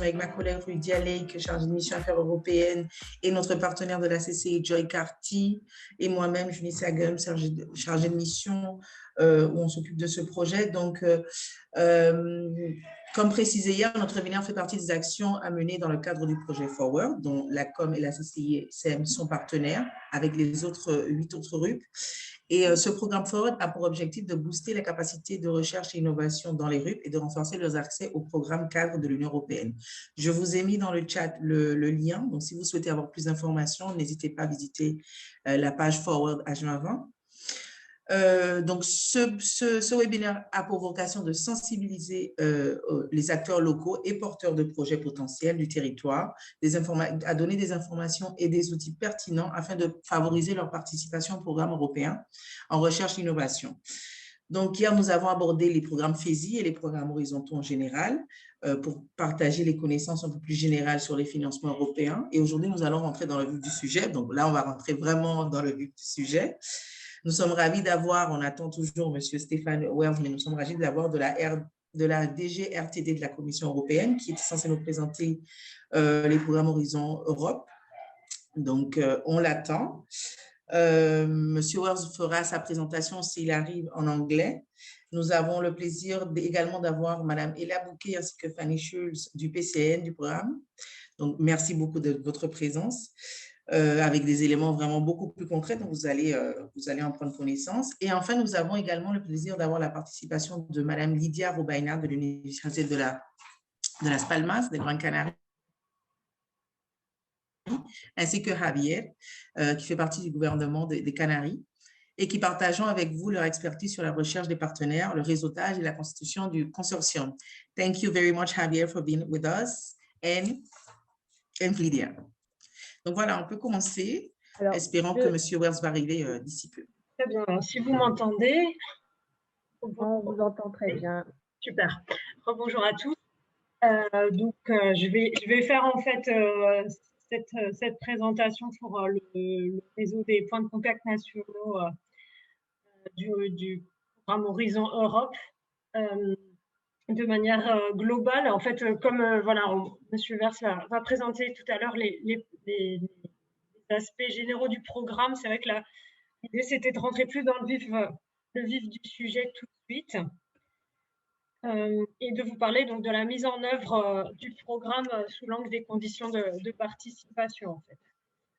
avec ma collègue Rudy Alek, chargée de mission Affaires européennes, et notre partenaire de la CCI, Joy Carty, et moi-même, Julie Sagum, chargée de mission, où on s'occupe de ce projet. Donc, comme précisé hier, notre webinaire fait partie des actions à mener dans le cadre du projet Forward, dont la COM et la CCI-CM sont partenaires, avec les 8 autres RUP. Et ce programme Forward a pour objectif de booster la capacité de recherche et innovation dans les RUP et de renforcer leurs accès au programme cadre de l'Union européenne. Je vous ai mis dans le chat le lien, donc si vous souhaitez avoir plus d'informations, n'hésitez pas à visiter la page Forward H2020. Donc, ce webinaire a pour vocation de sensibiliser les acteurs locaux et porteurs de projets potentiels du territoire, à donner des informations et des outils pertinents afin de favoriser leur participation au programme européen en recherche et innovation. Donc, hier, nous avons abordé les programmes FESI et les programmes horizontaux en général pour partager les connaissances un peu plus générales sur les financements européens. Et aujourd'hui, nous allons rentrer dans le vif du sujet. Donc là, on va rentrer vraiment dans le vif du sujet. Nous sommes ravis d'avoir, on attend toujours M. Stéphane Wells, mais nous sommes ravis d'avoir de la DG-RTD de la Commission européenne qui est censée nous présenter les programmes Horizon Europe. Donc, on l'attend. M. Wells fera sa présentation s'il arrive en anglais. Nous avons le plaisir également d'avoir Mme Ella Bouquet ainsi que Fanny Schulz du PCN du programme. Donc, merci beaucoup de votre présence. Avec des éléments vraiment beaucoup plus concrets dont vous allez en prendre connaissance. Et enfin, nous avons également le plaisir d'avoir la participation de Mme Lydia Robaina de l'Université de Las Palmas, des Grandes Canaries, ainsi que Javier, qui fait partie du gouvernement des Canaries, et qui partageons avec vous leur expertise sur la recherche des partenaires, le réseautage et la constitution du consortium. Thank you very much, Javier, for being with us, and Lydia. Donc voilà, on peut commencer, espérant que M. Wells va arriver d'ici peu. Très bien. Si vous m'entendez, on vous entend très bien. Super. Bonjour à tous. Je vais faire en fait cette présentation pour le réseau des points de contact nationaux du programme Horizon Europe. De manière globale, en fait, comme M. Vers va présenter tout à l'heure les aspects généraux du programme, c'est vrai que l'idée c'était de rentrer plus dans le vif du sujet tout de suite et de vous parler donc de la mise en œuvre du programme sous l'angle des conditions de participation en fait.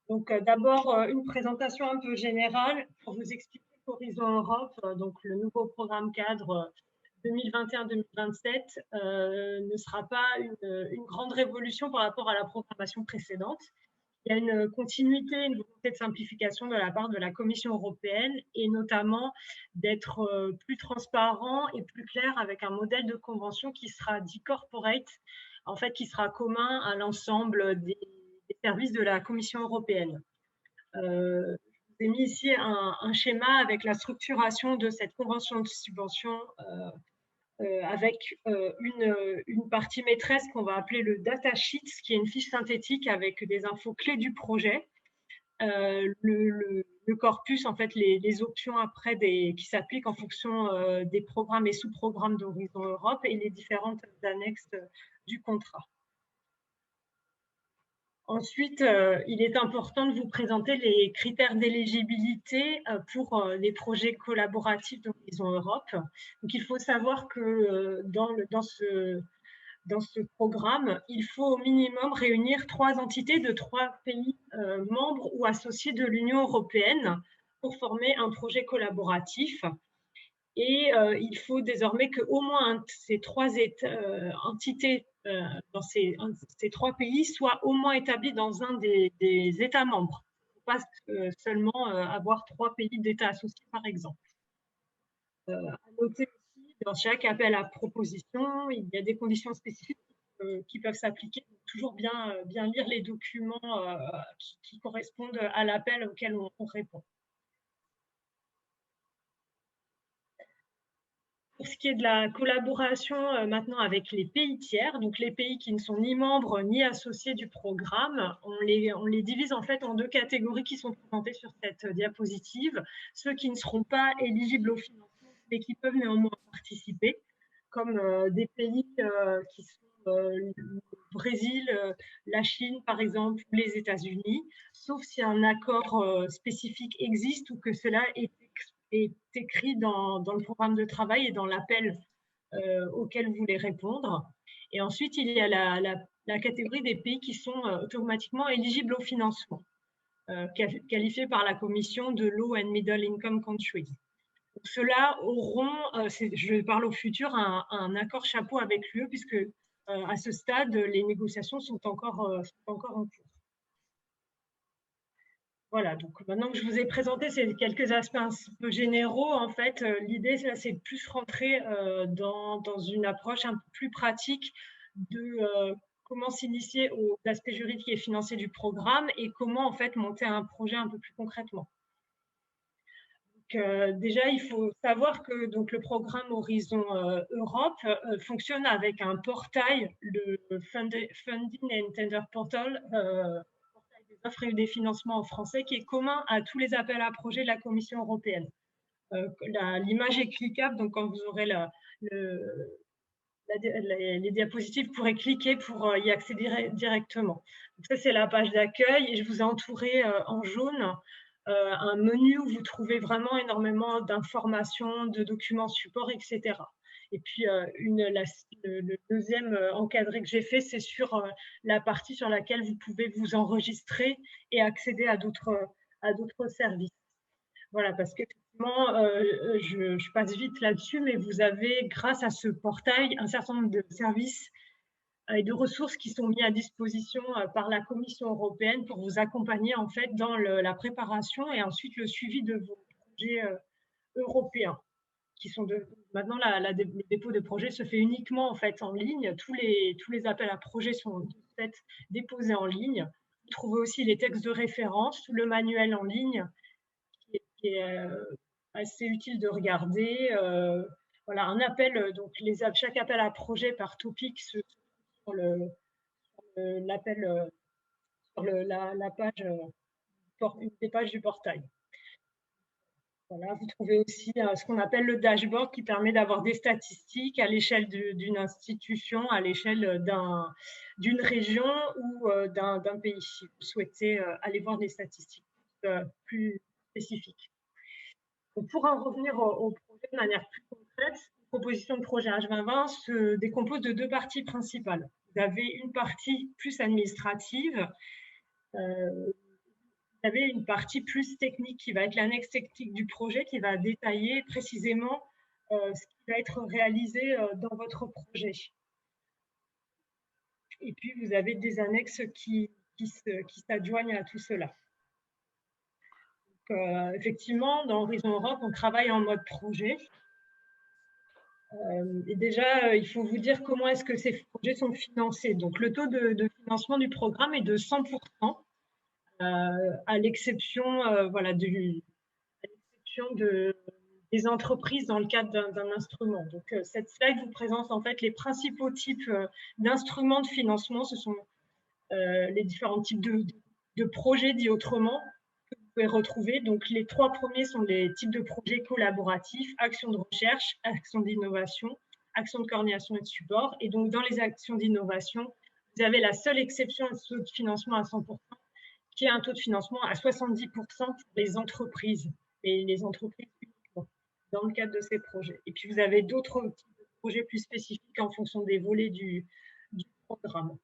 Donc d'abord une présentation un peu générale pour vous expliquer qu'Horizon Europe, donc le nouveau programme cadre 2021-2027 ne sera pas une grande révolution par rapport à la programmation précédente. Il y a une continuité, une volonté de simplification de la part de la Commission européenne et notamment d'être plus transparent et plus clair avec un modèle de convention qui sera dit corporate, en fait qui sera commun à l'ensemble des services de la Commission européenne. Je vous ai mis ici un schéma avec la structuration de cette convention de subvention avec une partie maîtresse qu'on va appeler le data sheet, qui est une fiche synthétique avec des infos clés du projet. Le corpus, en fait, les options après qui s'appliquent en fonction des programmes et sous-programmes d'Horizon Europe et les différentes annexes du contrat. Ensuite, il est important de vous présenter les critères d'éligibilité pour les projets collaboratifs d'Horizon Europe. Donc, il faut savoir que dans ce programme, il faut au minimum réunir 3 entités de 3 pays membres ou associés de l'Union européenne pour former un projet collaboratif. Et il faut désormais qu'au moins ces 3 entités dans ces 3 pays soient au moins établies dans un des États membres. Il ne faut pas seulement avoir 3 pays d'États associés, par exemple. À noter aussi, dans chaque appel à proposition, il y a des conditions spécifiques qui peuvent s'appliquer. Toujours bien lire les documents qui correspondent à l'appel auquel on répond. Pour ce qui est de la collaboration maintenant avec les pays tiers, donc les pays qui ne sont ni membres ni associés du programme, on les divise en fait en 2 catégories qui sont présentées sur cette diapositive. Ceux qui ne seront pas éligibles au financement mais qui peuvent néanmoins participer, comme des pays qui sont le Brésil, la Chine, par exemple, ou les États-Unis, sauf si un accord spécifique existe ou que cela est écrit dans le programme de travail et dans l'appel auquel vous voulez répondre. Et ensuite, il y a la catégorie des pays qui sont automatiquement éligibles au financement, qualifiés par la Commission de Low and Middle Income Countries. Ceux-là auront, je parle au futur, un accord chapeau avec l'UE, puisque à ce stade, les négociations sont encore en cours. Voilà, donc maintenant que je vous ai présenté ces quelques aspects un peu généraux, en fait, l'idée, c'est de plus rentrer dans une approche un peu plus pratique de comment s'initier aux aspects juridiques et financiers du programme et comment, en fait, monter un projet un peu plus concrètement. Déjà, il faut savoir que donc, le programme Horizon Europe fonctionne avec un portail, le Funding and Tender Portal, portail des offres et des financements en français, qui est commun à tous les appels à projets de la Commission européenne. L'image est cliquable, donc quand vous aurez les diapositives, vous pourrez cliquer pour y accéder directement. Donc ça, c'est la page d'accueil et je vous ai entouré en jaune un menu où vous trouvez vraiment énormément d'informations, de documents support, etc. Et puis, le deuxième encadré que j'ai fait, c'est sur la partie sur laquelle vous pouvez vous enregistrer et accéder à d'autres services. Voilà, parce qu'effectivement, je passe vite là-dessus, mais vous avez, grâce à ce portail, un certain nombre de services et de ressources qui sont mis à disposition par la Commission européenne pour vous accompagner en fait dans la préparation et ensuite le suivi de vos projets européens. Qui sont maintenant, le dépôt de projet se fait uniquement en fait en ligne. Tous les appels à projets sont en fait déposés en ligne. Vous trouvez aussi les textes de référence, le manuel en ligne qui est assez utile de regarder. Voilà, un appel, donc chaque appel à projet par topic sur l'appel sur la page, une des pages du portail. Voilà, vous trouvez aussi ce qu'on appelle le dashboard qui permet d'avoir des statistiques à l'échelle d'une institution, à l'échelle d'une région ou d'un pays, si vous souhaitez aller voir des statistiques plus spécifiques. Donc, pour en revenir au projet de manière plus concrète, la proposition de projet H2020 se décompose de deux parties principales. Vous avez une partie plus administrative, vous avez une partie plus technique qui va être l'annexe technique du projet qui va détailler précisément ce qui va être réalisé dans votre projet. Et puis, vous avez des annexes qui s'adjoignent à tout cela. Donc, effectivement, dans Horizon Europe, on travaille en mode projet. Et déjà, il faut vous dire comment est-ce que ces projets sont financés. Donc, le taux de financement du programme est de 100%. À l'exception voilà, des entreprises dans le cadre d'un instrument. Donc, cette slide vous présente en fait les principaux types d'instruments de financement. Ce sont les différents types de projets, dit autrement, que vous pouvez retrouver. Donc, les trois premiers sont les types de projets collaboratifs, actions de recherche, actions d'innovation, actions de coordination et de support. Et donc, dans les actions d'innovation, vous avez la seule exception à ce taux de financement à 100%, qui est un taux de financement à 70% pour les entreprises, et les entreprises uniquement, dans le cadre de ces projets. Et puis, vous avez d'autres types de projets plus spécifiques en fonction des volets du programme.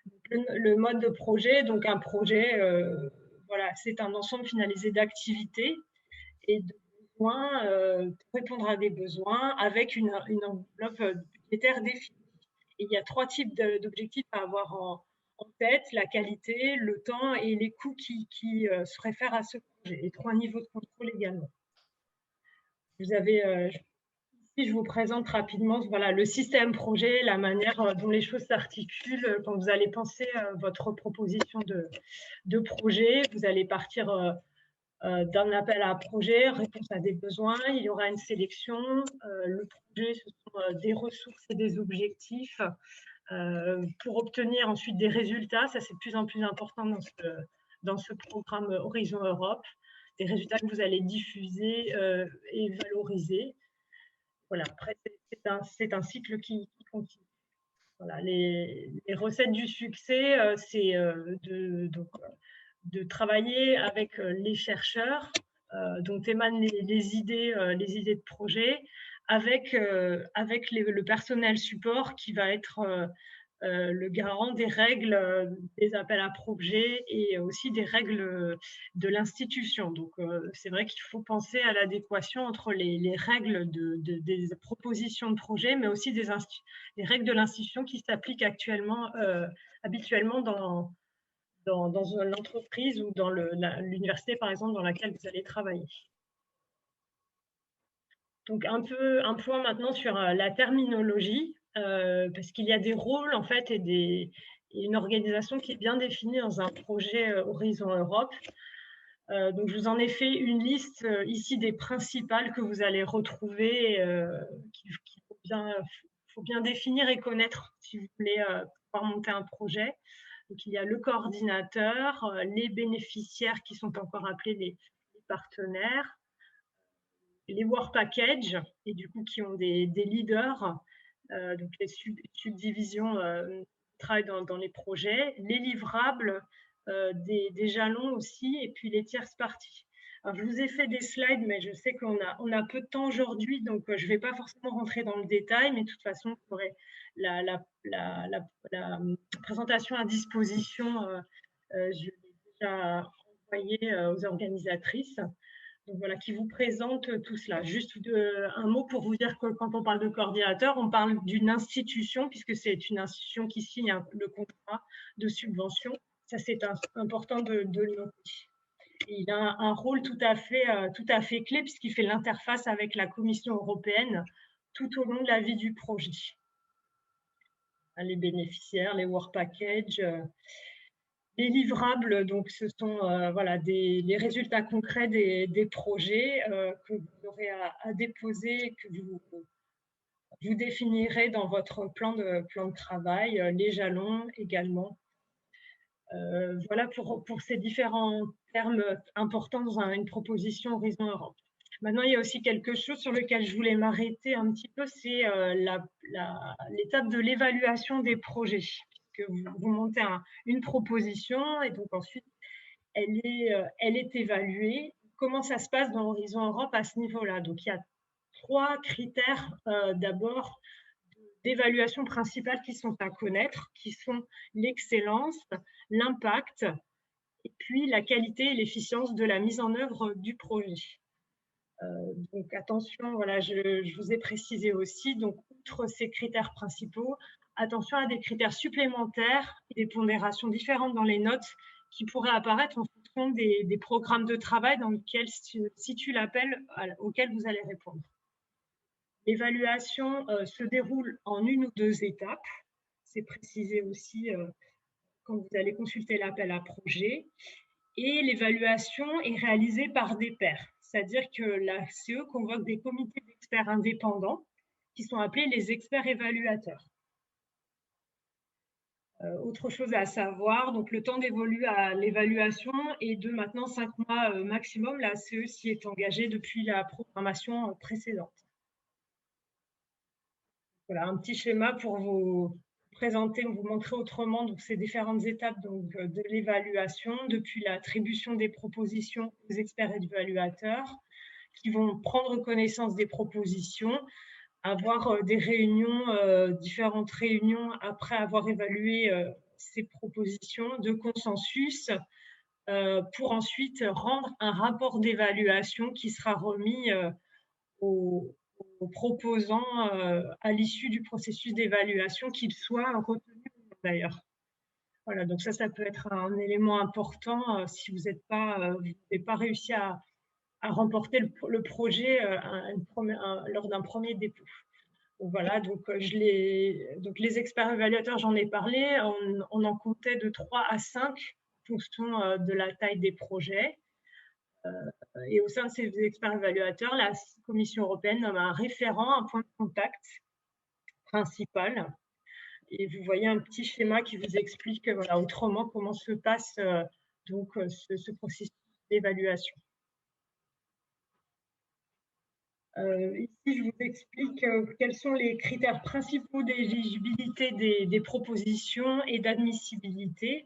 Donc, le mode de projet, donc un projet, voilà, c'est un ensemble finalisé d'activités et de besoins, pour répondre à des besoins avec une enveloppe budgétaire définie. Et il y a trois types d'objectifs à avoir en tête: la qualité, le temps et les coûts qui se réfèrent à ce projet, et trois niveaux de contrôle également. Vous avez, ici, je vous présente rapidement voilà, le système projet, la manière dont les choses s'articulent quand vous allez penser votre proposition de projet. Vous allez partir d'un appel à projet, réponse à des besoins, il y aura une sélection. Le projet, ce sont des ressources et des objectifs. Pour obtenir ensuite des résultats, ça c'est de plus en plus important dans ce programme Horizon Europe, des résultats que vous allez diffuser et valoriser. Voilà, après c'est un cycle qui continue. Voilà, les recettes du succès, c'est de travailler avec les chercheurs dont émanent les idées de projet, avec le personnel support qui va être le garant des règles des appels à projets et aussi des règles de l'institution. Donc, c'est vrai qu'il faut penser à l'adéquation entre les règles des propositions de projet, mais aussi des règles de l'institution qui s'appliquent habituellement dans l'entreprise ou dans l'université, par exemple, dans laquelle vous allez travailler. Donc, un point maintenant sur la terminologie, parce qu'il y a des rôles, en fait, et une organisation qui est bien définie dans un projet Horizon Europe. Donc, je vous en ai fait une liste ici des principales que vous allez retrouver, qu'il faut bien définir et connaître si vous voulez pouvoir monter un projet. Donc, il y a le coordinateur, les bénéficiaires qui sont encore appelés les partenaires, les work packages, et du coup qui ont des leaders, donc les subdivisions travaillent dans les projets, les livrables, des jalons aussi, et puis les tierces parties. Alors, je vous ai fait des slides, mais je sais qu'on a peu de temps aujourd'hui, donc je ne vais pas forcément rentrer dans le détail, mais de toute façon, vous aurez la présentation à disposition. Je l'ai déjà envoyée aux organisatrices. Donc voilà, qui vous présente tout cela. Juste un mot pour vous dire que quand on parle de coordinateur, on parle d'une institution, puisque c'est une institution qui signe le contrat de subvention. Ça, c'est important de le noter. Et il a un rôle tout à fait clé, puisqu'il fait l'interface avec la Commission européenne tout au long de la vie du projet. Les bénéficiaires, les work packages, les livrables, donc ce sont les résultats concrets des projets que vous aurez à déposer, que vous définirez dans votre plan de travail, les jalons également. Voilà pour ces différents termes importants dans une proposition Horizon Europe. Maintenant, il y a aussi quelque chose sur lequel je voulais m'arrêter un petit peu, c'est l'étape de l'évaluation des projets. Que vous montez une proposition et donc ensuite elle est évaluée. Comment ça se passe dans Horizon Europe à ce niveau-là? Donc il y a 3 critères d'abord d'évaluation principale qui sont à connaître, qui sont l'excellence, l'impact et puis la qualité et l'efficience de la mise en œuvre du projet. Donc attention, voilà, je vous ai précisé aussi, donc outre ces critères principaux, attention à des critères supplémentaires et des pondérations différentes dans les notes qui pourraient apparaître en fonction des programmes de travail dans lesquels se situe l'appel auquel vous allez répondre. L'évaluation se déroule en 1 ou 2 étapes. C'est précisé aussi quand vous allez consulter l'appel à projet. Et l'évaluation est réalisée par des pairs. C'est-à-dire que la CE convoque des comités d'experts indépendants qui sont appelés les experts évaluateurs. Autre chose à savoir, donc le temps dévolu à l'évaluation est de maintenant 5 mois maximum. La CE s'y est engagée depuis la programmation précédente. Voilà un petit schéma pour vous présenter, vous montrer autrement donc, ces différentes étapes donc, de l'évaluation, depuis l'attribution des propositions aux experts évaluateurs qui vont prendre connaissance des propositions, avoir des réunions, différentes réunions après avoir évalué ces propositions de consensus pour ensuite rendre un rapport d'évaluation qui sera remis aux proposants à l'issue du processus d'évaluation, qu'il soit retenu d'ailleurs. Voilà, donc ça peut être un élément important si vous n'avez pas réussi à remporter le projet lors d'un premier dépôt. Donc voilà, donc les experts évaluateurs, j'en ai parlé, on en comptait de 3 à 5 en fonction de la taille des projets. Et au sein de ces experts évaluateurs, la Commission européenne nomme un référent, un point de contact principal. Et vous voyez un petit schéma qui vous explique voilà, autrement comment se passe ce processus d'évaluation. Ici, je vous explique quels sont les critères principaux d'éligibilité des propositions et d'admissibilité.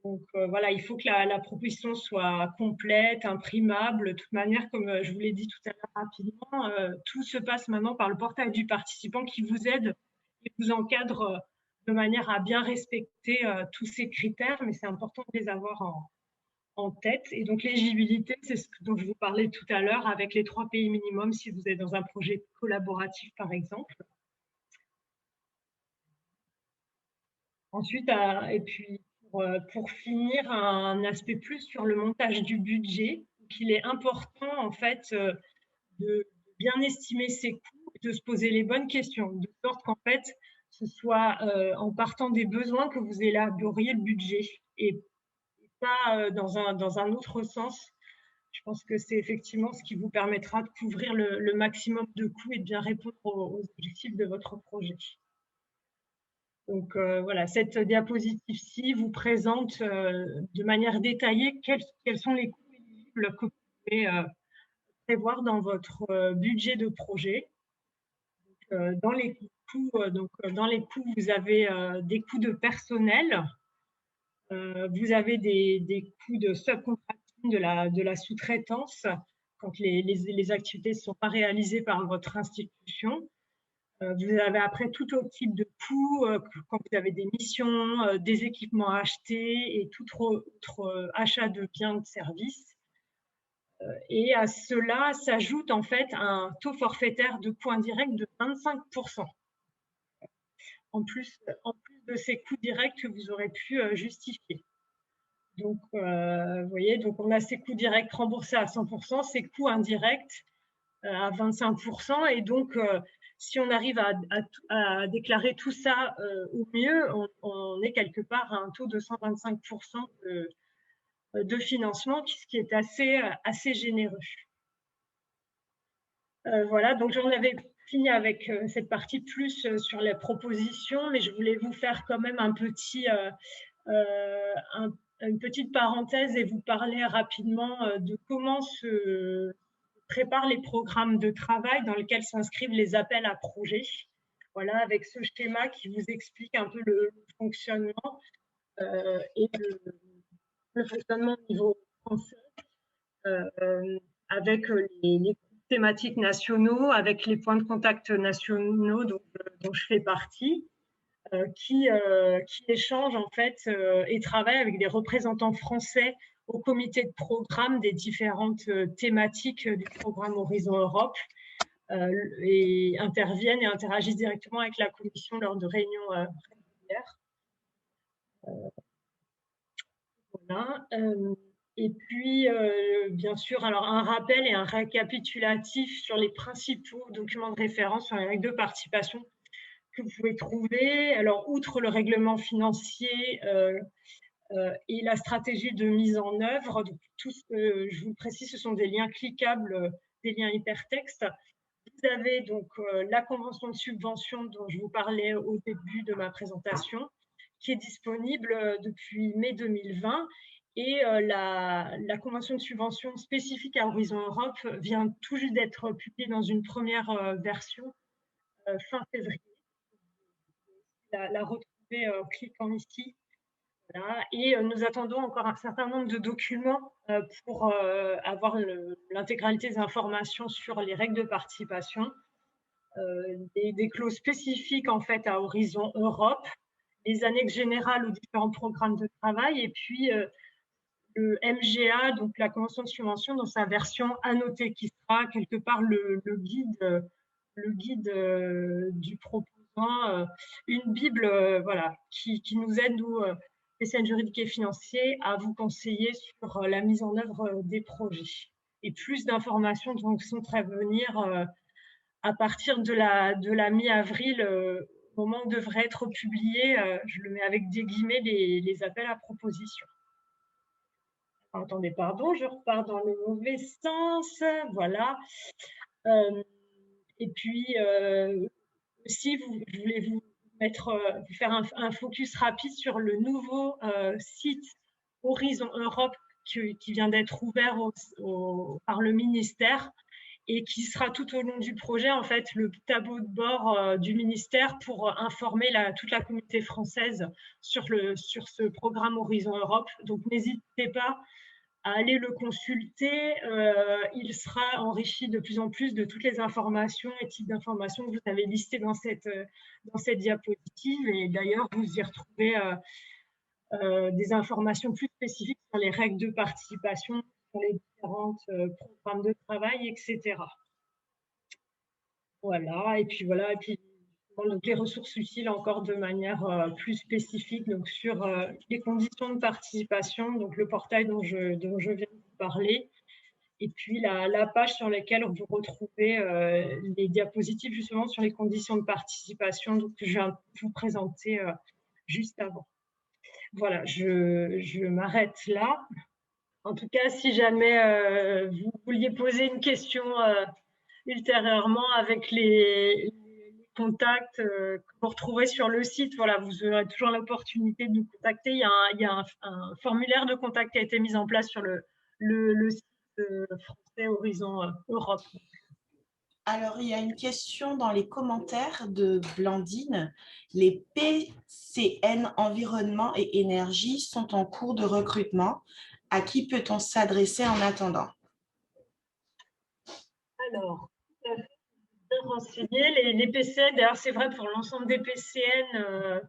Donc voilà, il faut que la proposition soit complète, imprimable. De toute manière, comme je vous l'ai dit tout à l'heure rapidement, tout se passe maintenant par le portail du participant qui vous aide et vous encadre de manière à bien respecter tous ces critères, mais c'est important de les avoir en tête. Et donc l'éligibilité, c'est ce dont je vous parlais tout à l'heure, avec les 3 pays minimum si vous êtes dans un projet collaboratif, par exemple. Ensuite, et puis pour finir, un aspect plus sur le montage du budget. Il est important en fait de bien estimer ses coûts, de se poser les bonnes questions, de sorte qu'en fait, ce soit en partant des besoins que vous élaboriez le budget et pas dans un autre sens. Je pense que c'est effectivement ce qui vous permettra de couvrir le maximum de coûts et de bien répondre aux objectifs de votre projet. Donc voilà, cette diapositive-ci vous présente de manière détaillée quels sont les coûts éligibles que vous pouvez prévoir dans votre budget de projet. Dans les coûts, vous avez des coûts de personnel, vous avez des coûts de subcontracting de la sous-traitance quand les activités ne sont pas réalisées par votre institution. Vous avez après tout autre type de coûts, quand vous avez des missions, des équipements à acheter et tout autre achat de biens ou de services. Et à cela s'ajoute en fait un taux forfaitaire de coûts indirects de 25%. En plus de ces coûts directs que vous aurez pu justifier. Donc, vous voyez, donc on a ces coûts directs remboursés à 100%, ces coûts indirects à 25%. Et donc, si on arrive à déclarer tout ça au mieux, on est quelque part à un taux de 125% de financement, ce qui est assez généreux. Voilà, donc j'en avais fini avec cette partie plus sur les propositions, mais je voulais vous faire quand même une petite parenthèse et vous parler rapidement de comment se préparent les programmes de travail dans lesquels s'inscrivent les appels à projets. Voilà, avec ce schéma qui vous explique un peu le fonctionnement et le fonctionnement au niveau français, avec les thématiques nationaux, avec les points de contact nationaux dont je fais partie, qui échangent en fait et travaillent avec des représentants français au comité de programme des différentes thématiques du programme Horizon Europe et interviennent et interagissent directement avec la commission lors de réunions régulières. Voilà. Et puis, bien sûr, alors un rappel et un récapitulatif sur les principaux documents de référence sur les règles de participation que vous pouvez trouver. Alors, outre le règlement financier et la stratégie de mise en œuvre, donc tout ce que je vous précise, ce sont des liens cliquables, des liens hypertextes. Vous avez donc la convention de subvention dont je vous parlais au début de ma présentation, qui est disponible depuis mai 2020. Et la convention de subvention spécifique à Horizon Europe vient tout juste d'être publiée dans une première version fin février. La retrouver en cliquant ici. Voilà. Et nous attendons encore un certain nombre de documents pour avoir l'intégralité des informations sur les règles de participation, des clauses spécifiques en fait à Horizon Europe, les annexes générales aux différents programmes de travail, et puis le MGA, donc la convention de subvention, dans sa version annotée, qui sera quelque part le guide du proposant, une bible voilà, qui nous aide, nous, spécialistes juridiques et financiers, à vous conseiller sur la mise en œuvre des projets. Et plus d'informations sont à venir à partir de la mi-avril, au moment où devrait être publié, je le mets avec des guillemets, les appels à propositions. Attendez, pardon, je repars dans le mauvais sens. Voilà. Et puis, aussi, je voulais vous faire un focus rapide sur le nouveau site Horizon Europe qui vient d'être ouvert par le ministère et qui sera tout au long du projet, en fait, le tableau de bord du ministère pour informer toute la communauté française sur ce programme Horizon Europe. Donc, n'hésitez pas à aller le consulter. Il sera enrichi de plus en plus de toutes les informations et types d'informations que vous avez listées dans cette diapositive. Et d'ailleurs, vous y retrouvez des informations plus spécifiques sur les règles de participation, sur les différents programmes de travail, etc. Voilà, et puis donc les ressources utiles encore de manière plus spécifique, donc sur les conditions de participation, donc le portail dont je viens de vous parler, et puis la page sur laquelle vous retrouvez les diapositives justement sur les conditions de participation, donc, que je viens de vous présenter juste avant. Voilà, je m'arrête là. En tout cas, si jamais vous vouliez poser une question ultérieurement avec les contacts que vous retrouvez sur le site, voilà, vous aurez toujours l'opportunité de nous contacter. Il y a un formulaire de contact qui a été mis en place sur le site français Horizon Europe. Alors, il y a une question dans les commentaires de Blandine. Les PCN Environnement et Énergie sont en cours de recrutement. À qui peut-on s'adresser en attendant? Alors, bien renseigné, les PCN, d'ailleurs c'est vrai pour l'ensemble des PCN,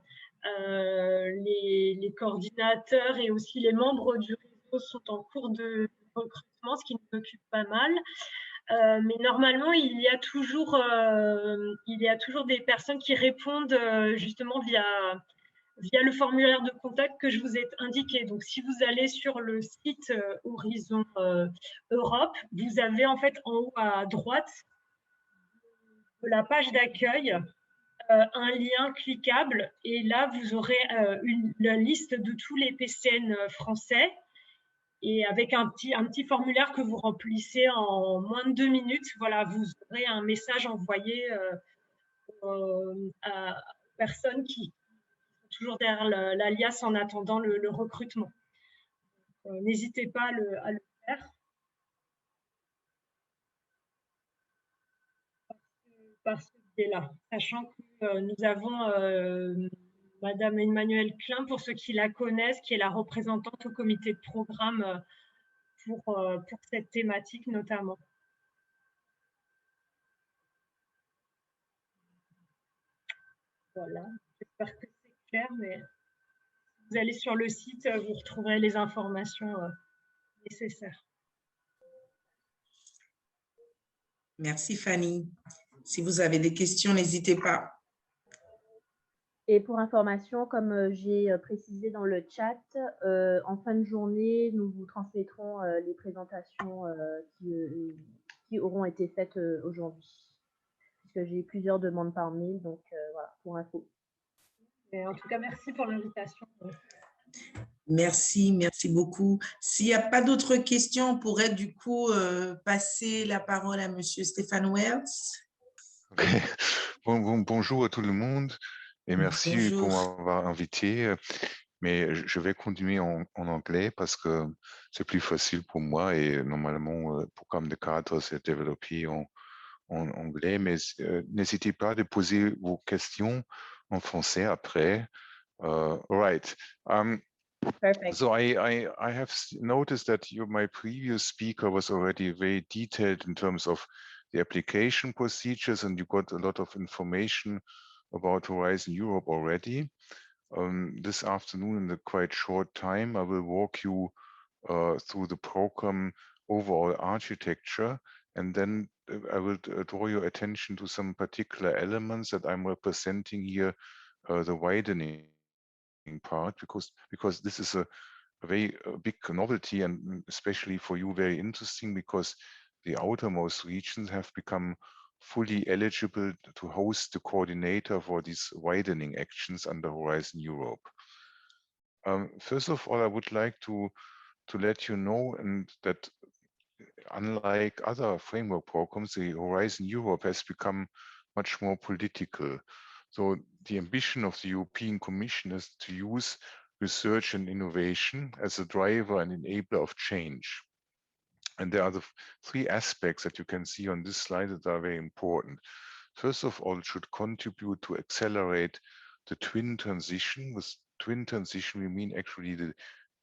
les coordinateurs et aussi les membres du réseau sont en cours de recrutement, ce qui nous occupe pas mal. Mais normalement, il y a toujours des personnes qui répondent justement via le formulaire de contact que je vous ai indiqué. Donc, si vous allez sur le site Horizon Europe, vous avez en fait en haut à droite de la page d'accueil un lien cliquable et là, vous aurez la liste de tous les PCN français et avec un petit formulaire que vous remplissez en moins de 2 minutes. Voilà, vous aurez un message envoyé à personnes qui sont toujours derrière l'alias en attendant le recrutement. N'hésitez pas à le faire. Par ce biais-là, sachant que nous avons Madame Emmanuelle Klein, pour ceux qui la connaissent, qui est la représentante au comité de programme pour cette thématique notamment. Voilà, j'espère que c'est clair, mais si vous allez sur le site, vous retrouverez les informations nécessaires. Merci Fanny. Si vous avez des questions, n'hésitez pas. Et pour information, comme j'ai précisé dans le chat, en fin de journée, nous vous transmettrons les présentations qui auront été faites aujourd'hui. Puisque j'ai eu plusieurs demandes par mail, donc voilà, pour info. Et en tout cas, merci pour l'invitation. Merci beaucoup. S'il n'y a pas d'autres questions, on pourrait du coup passer la parole à Monsieur Stéphane Wells. Okay. Bonjour à tout le monde et merci pour m'avoir invité. Mais je vais continuer en anglais parce que c'est plus facile pour moi et normalement le programme de cadre s'est développé en anglais. Mais n'hésitez pas de poser vos questions en français après. Right. Perfect. So I have noticed that my previous speaker was already very detailed in terms of the application procedures, and you got a lot of information about Horizon Europe already. This afternoon, in a quite short time, I will walk you through the program overall architecture, and then I will draw your attention to some particular elements that I'm representing here, the widening part, because this is a very big novelty, and especially for you very interesting, because the outermost regions have become fully eligible to host the coordinator for these widening actions under Horizon Europe. First of all, I would like to let you know that unlike other framework programs, the Horizon Europe has become much more political. So the ambition of the European Commission is to use research and innovation as a driver and enabler of change. And there are the three aspects that you can see on this slide that are very important. First of all, it should contribute to accelerate the twin transition. With twin transition, we mean actually the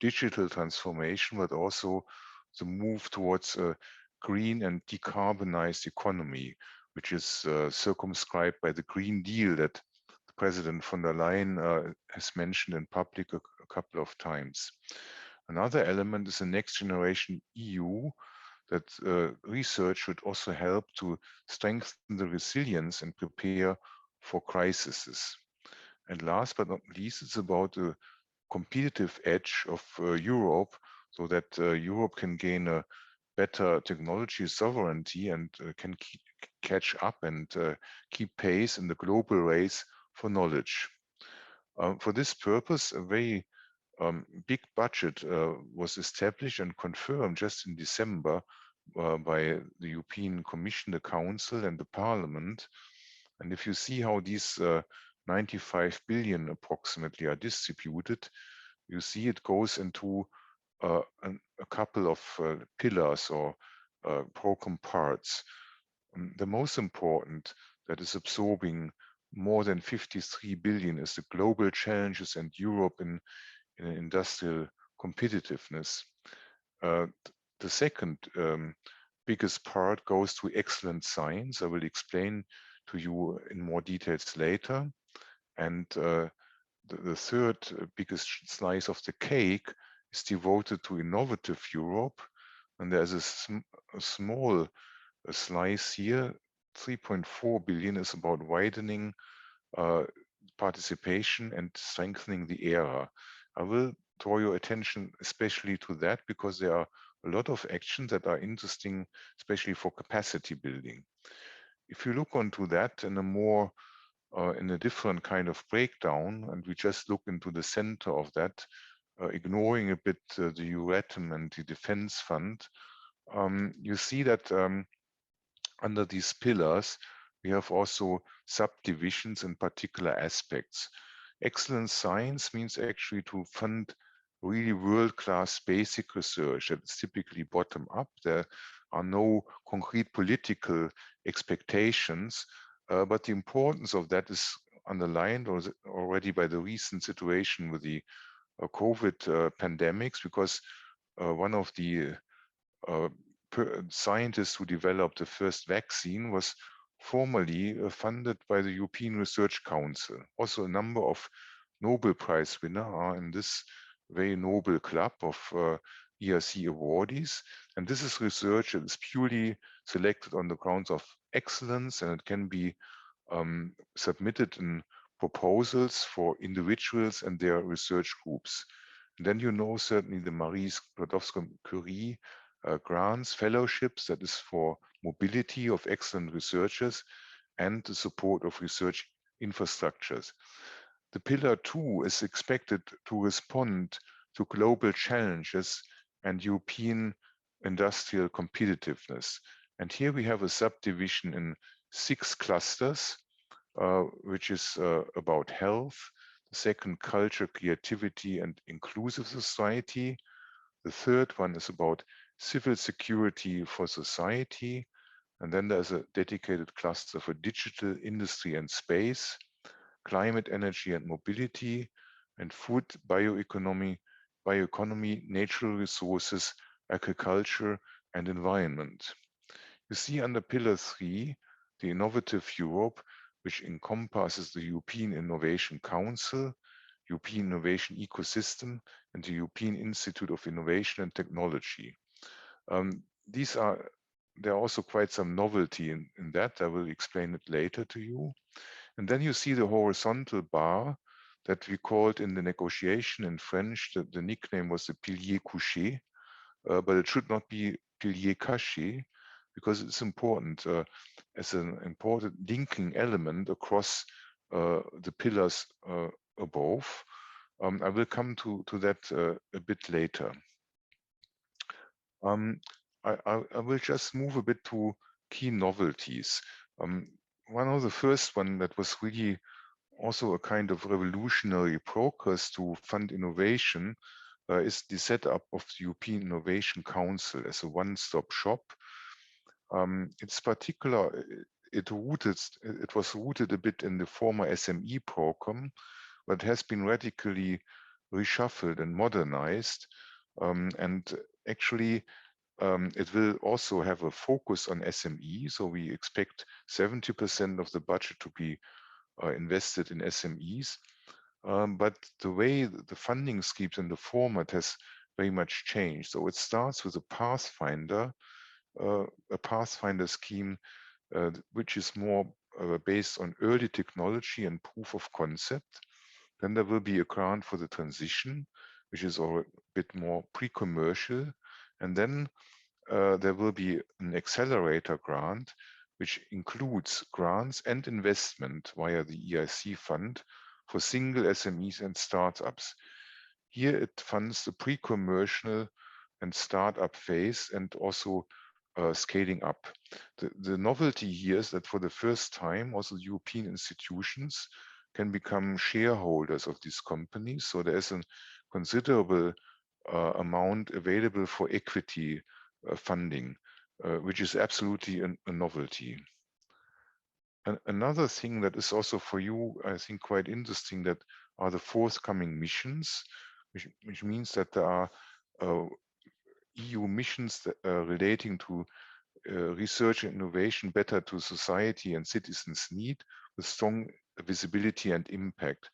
digital transformation, but also the move towards a green and decarbonized economy, which is circumscribed by the Green Deal that President von der Leyen has mentioned in public a couple of times. Another element is the next generation EU, that research should also help to strengthen the resilience and prepare for crises. And last but not least, it's about the competitive edge of Europe, so that Europe can gain a better technology sovereignty and can catch up and keep pace in the global race for knowledge. For this purpose, a very big budget was established and confirmed just in December by the European Commission, the Council, and the Parliament. And if you see how these 95 billion approximately are distributed, you see it goes into a couple of pillars or program parts. The most important that is absorbing more than 53 billion is the global challenges and Europe in industrial competitiveness. The second biggest part goes to excellent science. I will explain to you in more details later. And the third biggest slice of the cake is devoted to innovative Europe. And there's a small slice here. 3.4 billion is about widening participation and strengthening the era. I will draw your attention especially to that because there are a lot of actions that are interesting, especially for capacity building. If you look onto that in a more in a different kind of breakdown, and we just look into the center of that, ignoring a bit the Euratom and the Defense Fund, you see that under these pillars, we have also subdivisions in particular aspects. Excellent science means actually to fund really world-class basic research that is typically bottom-up. There are no concrete political expectations, but the importance of that is underlined already by the recent situation with the COVID pandemics, because one of the scientists who developed the first vaccine was formerly funded by the European Research Council. Also, a number of Nobel Prize winners are in this very noble club of ERC awardees. And this is research that is purely selected on the grounds of excellence, and it can be submitted in proposals for individuals and their research groups. And then you know certainly the Marie Skłodowska-Curie grants, fellowships, that is for mobility of excellent researchers and the support of research infrastructures. The pillar 2 is expected to respond to global challenges and European industrial competitiveness. And here we have a subdivision in 6 clusters, which is about health. The second, culture, creativity, and inclusive society. The third one is about civil security for society. And then there's a dedicated cluster for digital, industry, and space, climate, energy, and mobility, and food, bioeconomy, natural resources, agriculture, and environment. You see under Pillar 3, the Innovative Europe, which encompasses the European Innovation Council, European Innovation Ecosystem, and the European Institute of Innovation and Technology. There are also quite some novelty in that. I will explain it later to you. And then you see the horizontal bar that we called in the negotiation in French, the nickname was the pilier couché, but it should not be pilier caché, because it's important as an important linking element across the pillars above. I will come to that a bit later. I will just move a bit to key novelties. One of the first one that was really also a kind of revolutionary progress to fund innovation is the setup of the European Innovation Council as a one-stop shop. It's particular, it was rooted a bit in the former SME program, but has been radically reshuffled and modernized. And actually, it will also have a focus on SME. So we expect 70% of the budget to be invested in SMEs. But the way the funding schemes and the format has very much changed. So it starts with a Pathfinder scheme, which is more based on early technology and proof of concept. Then there will be a grant for the transition, which is a bit more pre-commercial. And then there will be an accelerator grant, which includes grants and investment via the EIC fund for single SMEs and startups. Here it funds the pre-commercial and startup phase and also scaling up. The novelty here is that for the first time, also European institutions can become shareholders of these companies. So there is a considerable amount available for equity funding, which is absolutely a novelty. Another thing that is also for you, I think, quite interesting, that are the forthcoming missions, which means that there are EU missions that relating to research and innovation better to society and citizens' need, with strong visibility and impact.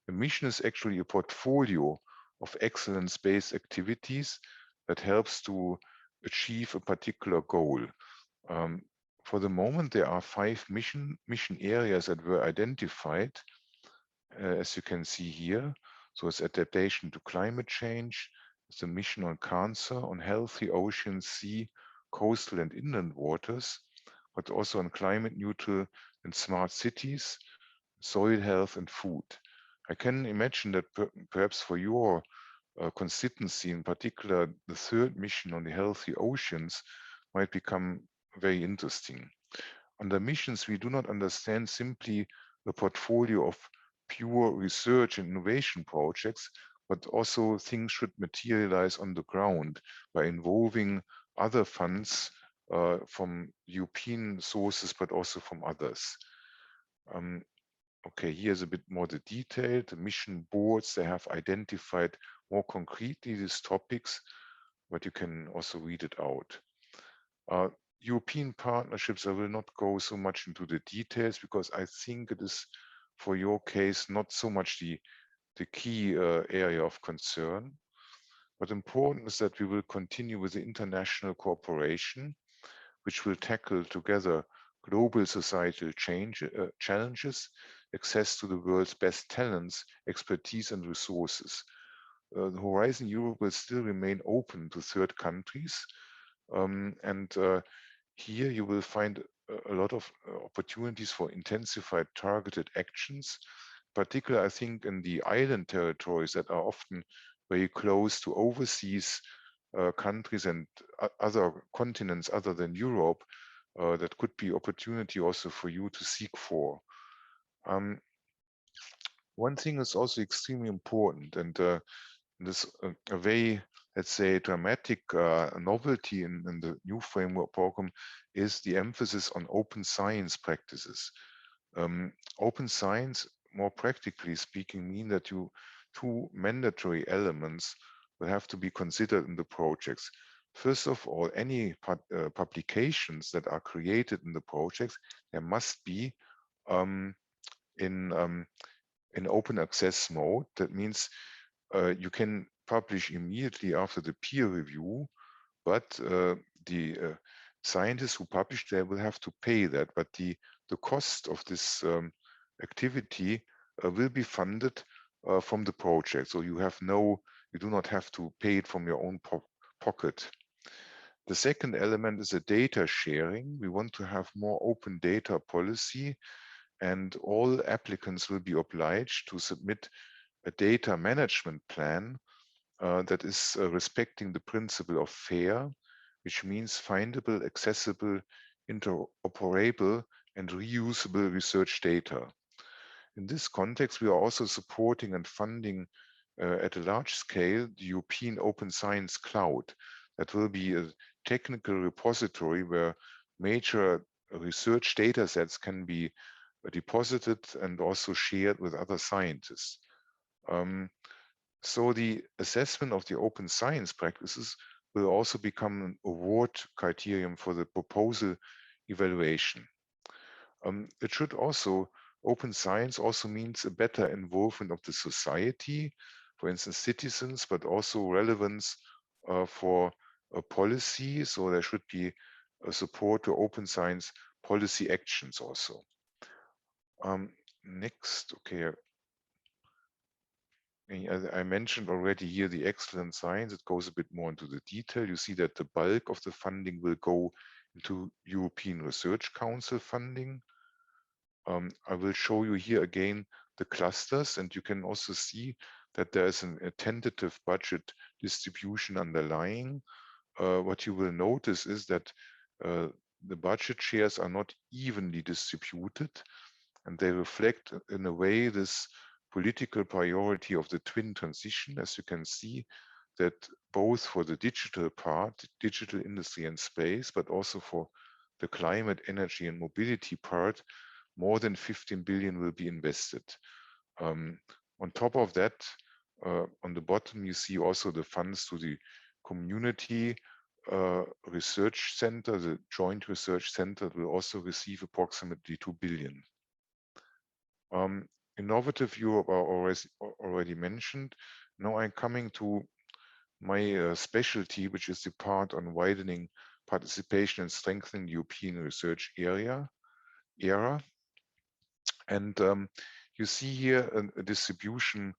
The mission is actually a portfolio of excellence-based activities that helps to achieve a particular goal. For the moment, there are 5 mission areas that were identified, as you can see here. So it's adaptation to climate change, it's a mission on cancer, on healthy oceans, sea, coastal and inland waters, but also on climate neutral and smart cities, soil health and food. I can imagine that perhaps for your constituency in particular, the 3rd mission on the healthy oceans might become very interesting. Under missions, we do not understand simply the portfolio of pure research and innovation projects, but also things should materialize on the ground by involving other funds from European sources, but also from others. Okay, here's a bit more the detail. The mission boards, they have identified more concretely these topics, but you can also read it out. European partnerships, I will not go so much into the details because I think it is, for your case, not so much the key area of concern. But important is that we will continue with the international cooperation, which will tackle together global societal challenges, access to the world's best talents, expertise and resources. The Horizon Europe will still remain open to 3rd countries. Here you will find a lot of opportunities for intensified targeted actions, particularly I think in the island territories that are often very close to overseas countries and other continents other than Europe. That could be opportunity also for you to seek for. One thing is also extremely important, and this a very, let's say, dramatic novelty in the new framework program is the emphasis on open science practices. Open science, more practically speaking, mean that 2 mandatory elements will have to be considered in the projects. First of all, any publications that are created in the projects, there must be in open access mode. That means you can publish immediately after the peer review, but the scientists who publish, they will have to pay that. But the cost of this activity will be funded from the project. So you do not have to pay it from your own pocket. The second element is a data sharing. We want to have more open data policy, and all applicants will be obliged to submit a data management plan that is respecting the principle of FAIR, which means findable, accessible, interoperable, and reusable research data. In this context, we are also supporting and funding at a large scale the European Open Science Cloud. That will be a technical repository where major research data sets can be deposited and also shared with other scientists. So the assessment of the open science practices will also become an award criterion for the proposal evaluation. It should also, open science also means a better involvement of the society, for instance, citizens, but also relevance for policy. So there should be a support to open science policy actions also. Next, okay. As I mentioned already here, the excellent science, it goes a bit more into the detail. You see that the bulk of the funding will go into European Research Council funding. I will show you here again the clusters, and you can also see that there is a tentative budget distribution underlying. What you will notice is that the budget shares are not evenly distributed, and they reflect in a way this political priority of the twin transition. As you can see, that both for the digital part, digital industry and space, but also for the climate, energy and mobility part, more than 15 billion will be invested. On top of that, on the bottom, you see also the funds to the community research center. The joint research center will also receive approximately 2 billion. Innovative Europe are already mentioned. Now I'm coming to my specialty, which is the part on widening participation and strengthening the European research era. And you see here a distribution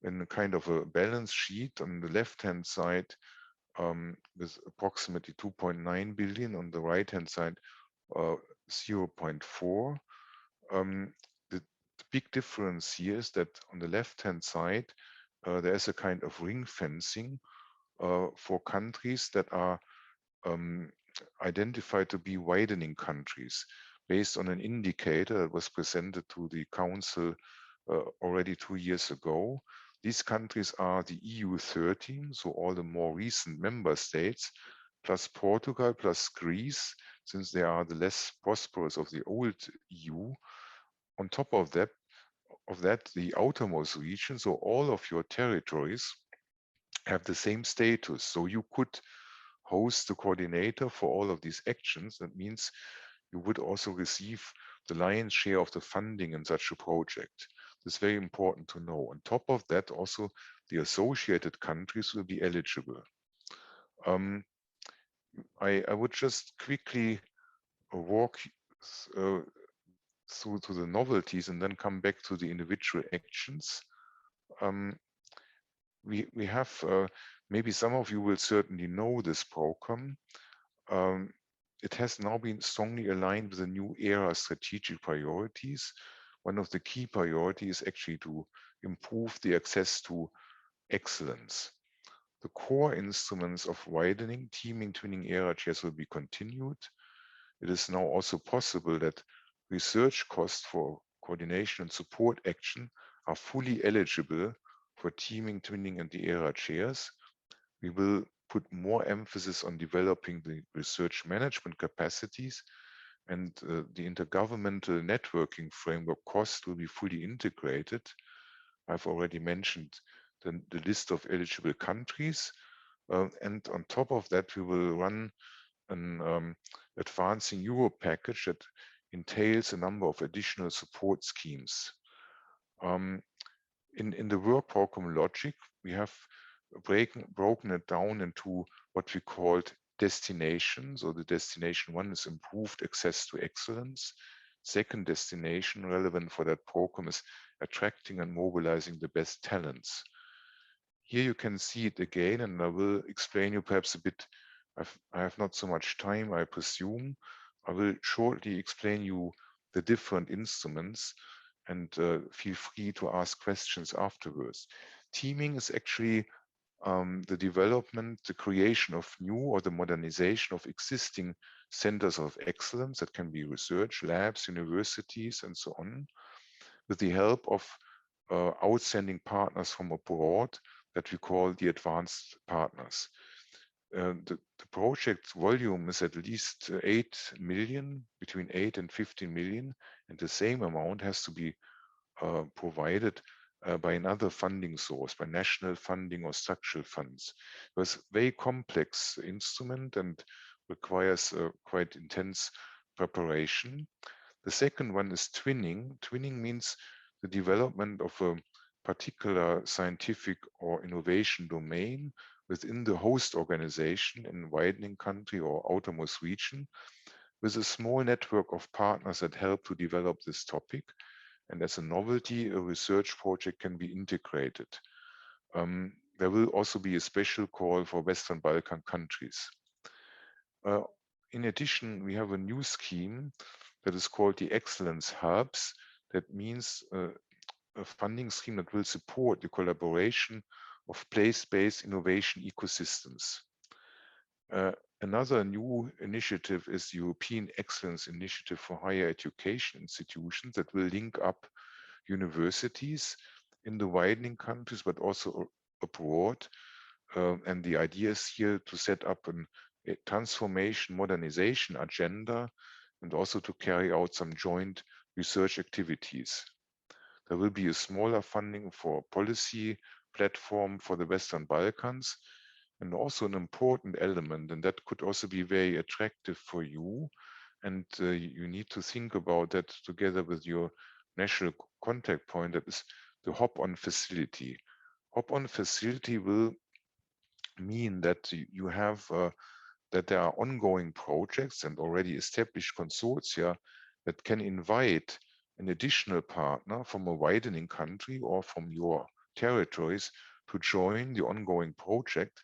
in a kind of a balance sheet on the left-hand side with approximately 2.9 billion, on the right-hand side 0.4. The big difference here is that on the left-hand side there's a kind of ring fencing for countries that are identified to be widening countries based on an indicator that was presented to the Council already 2 years ago. These countries are the EU 13, so all the more recent member states, plus Portugal, plus Greece, since they are the less prosperous of the old EU. On top of that, the outermost region, so all of your territories have the same status. So you could host the coordinator for all of these actions. That means you would also receive the lion's share of the funding in such a project. This is very important to know. On top of that, also the associated countries will be eligible. I would just quickly walk through to the novelties and then come back to the individual actions. We have, maybe some of you will certainly know this program. It has now been strongly aligned with the new era strategic priorities. One of the key priorities is actually to improve the access to excellence. The core instruments of widening, teaming, twinning era chairs will be continued. It is now also possible that research costs for coordination and support action are fully eligible for teaming, twinning, and the era chairs. We will put more emphasis on developing the research management capacities, and the intergovernmental networking framework cost will be fully integrated. I've already mentioned the list of eligible countries. And on top of that, we will run an advancing Europe package that entails a number of additional support schemes. In the work program logic, we have broken it down into what we called destinations. So the destination 1 is improved access to excellence. Second destination relevant for that program is attracting and mobilizing the best talents. Here you can see it again, and I will explain you perhaps a bit. I have not so much time, I presume. I will shortly explain you the different instruments, and feel free to ask questions afterwards. Teaming is actually the development, the creation of new or the modernization of existing centers of excellence that can be research labs, universities, and so on, with the help of outstanding partners from abroad that we call the advanced partners. The project volume is at least 8 million, between 8 and 15 million, and the same amount has to be provided by another funding source, by national funding or structural funds. It was a very complex instrument and requires quite intense preparation. The second one is twinning. Twinning means the development of a particular scientific or innovation domain within the host organization in widening country or outermost region, with a small network of partners that help to develop this topic. And as a novelty, a research project can be integrated. There will also be a special call for Western Balkan countries. In addition, we have a new scheme that is called the Excellence Hubs. That means a funding scheme that will support the collaboration of place-based innovation ecosystems. Another new initiative is the European Excellence Initiative for Higher Education Institutions that will link up universities in the widening countries, but also abroad. And the idea is here to set up a transformation, modernization agenda, and also to carry out some joint research activities. There will be a smaller funding for policy platform for the Western Balkans, and also an important element, and that could also be very attractive for you. And you need to think about that together with your national contact point, that is the hop-on facility. Hop-on facility will mean that you have that there are ongoing projects and already established consortia that can invite an additional partner from a widening country or from your territories to join the ongoing project.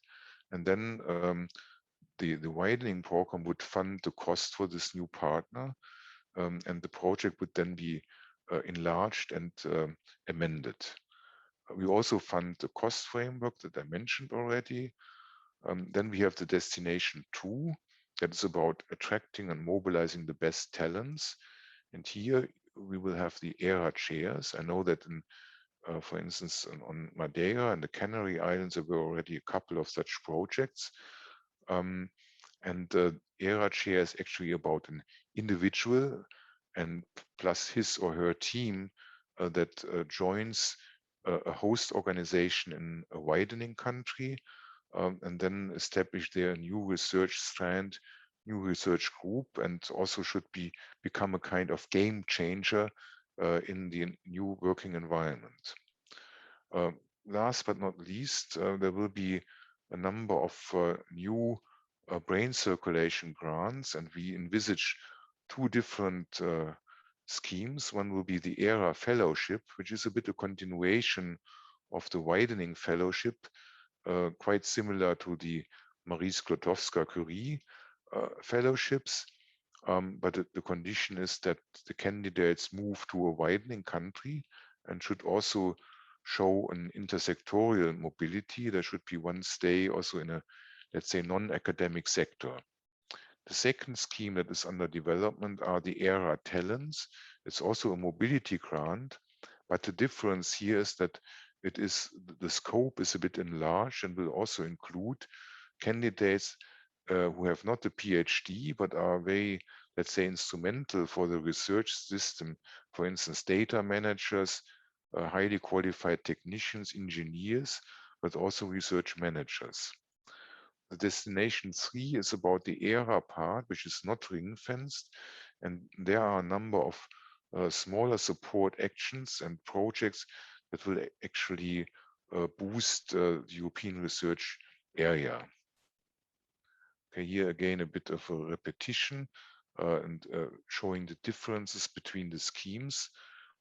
And then the widening program would fund the cost for this new partner, and the project would then be enlarged and amended. We also fund the cost framework that I mentioned already. Then we have the destination 2, that is about attracting and mobilizing the best talents. And here we will have the ERA chairs. I know that in, for instance, on Madeira and the Canary Islands, there were already a couple of such projects. And the ERA chair is actually about an individual and plus his or her team that joins a host organization in a widening country, and then establish their new research strand, new research group, and also should become a kind of game changer in the new working environment. Last but not least, there will be a number of new brain circulation grants, and we envisage 2 different schemes. One will be the ERA Fellowship, which is a bit a continuation of the widening fellowship, quite similar to the Marie Sklodowska-Curie fellowships. But the condition is that the candidates move to a widening country and should also show an intersectorial mobility. There should be one stay also in a, let's say, non-academic sector. The second scheme that is under development are the ERA Talents. It's also a mobility grant, but the difference here is that the scope is a bit enlarged and will also include candidates who have not a PhD, but are very, let's say, instrumental for the research system. For instance, data managers, highly qualified technicians, engineers, but also research managers. The destination 3 is about the ERA part, which is not ring-fenced, and there are a number of smaller support actions and projects that will actually boost the European research area. Okay, here again a bit of a repetition and showing the differences between the schemes,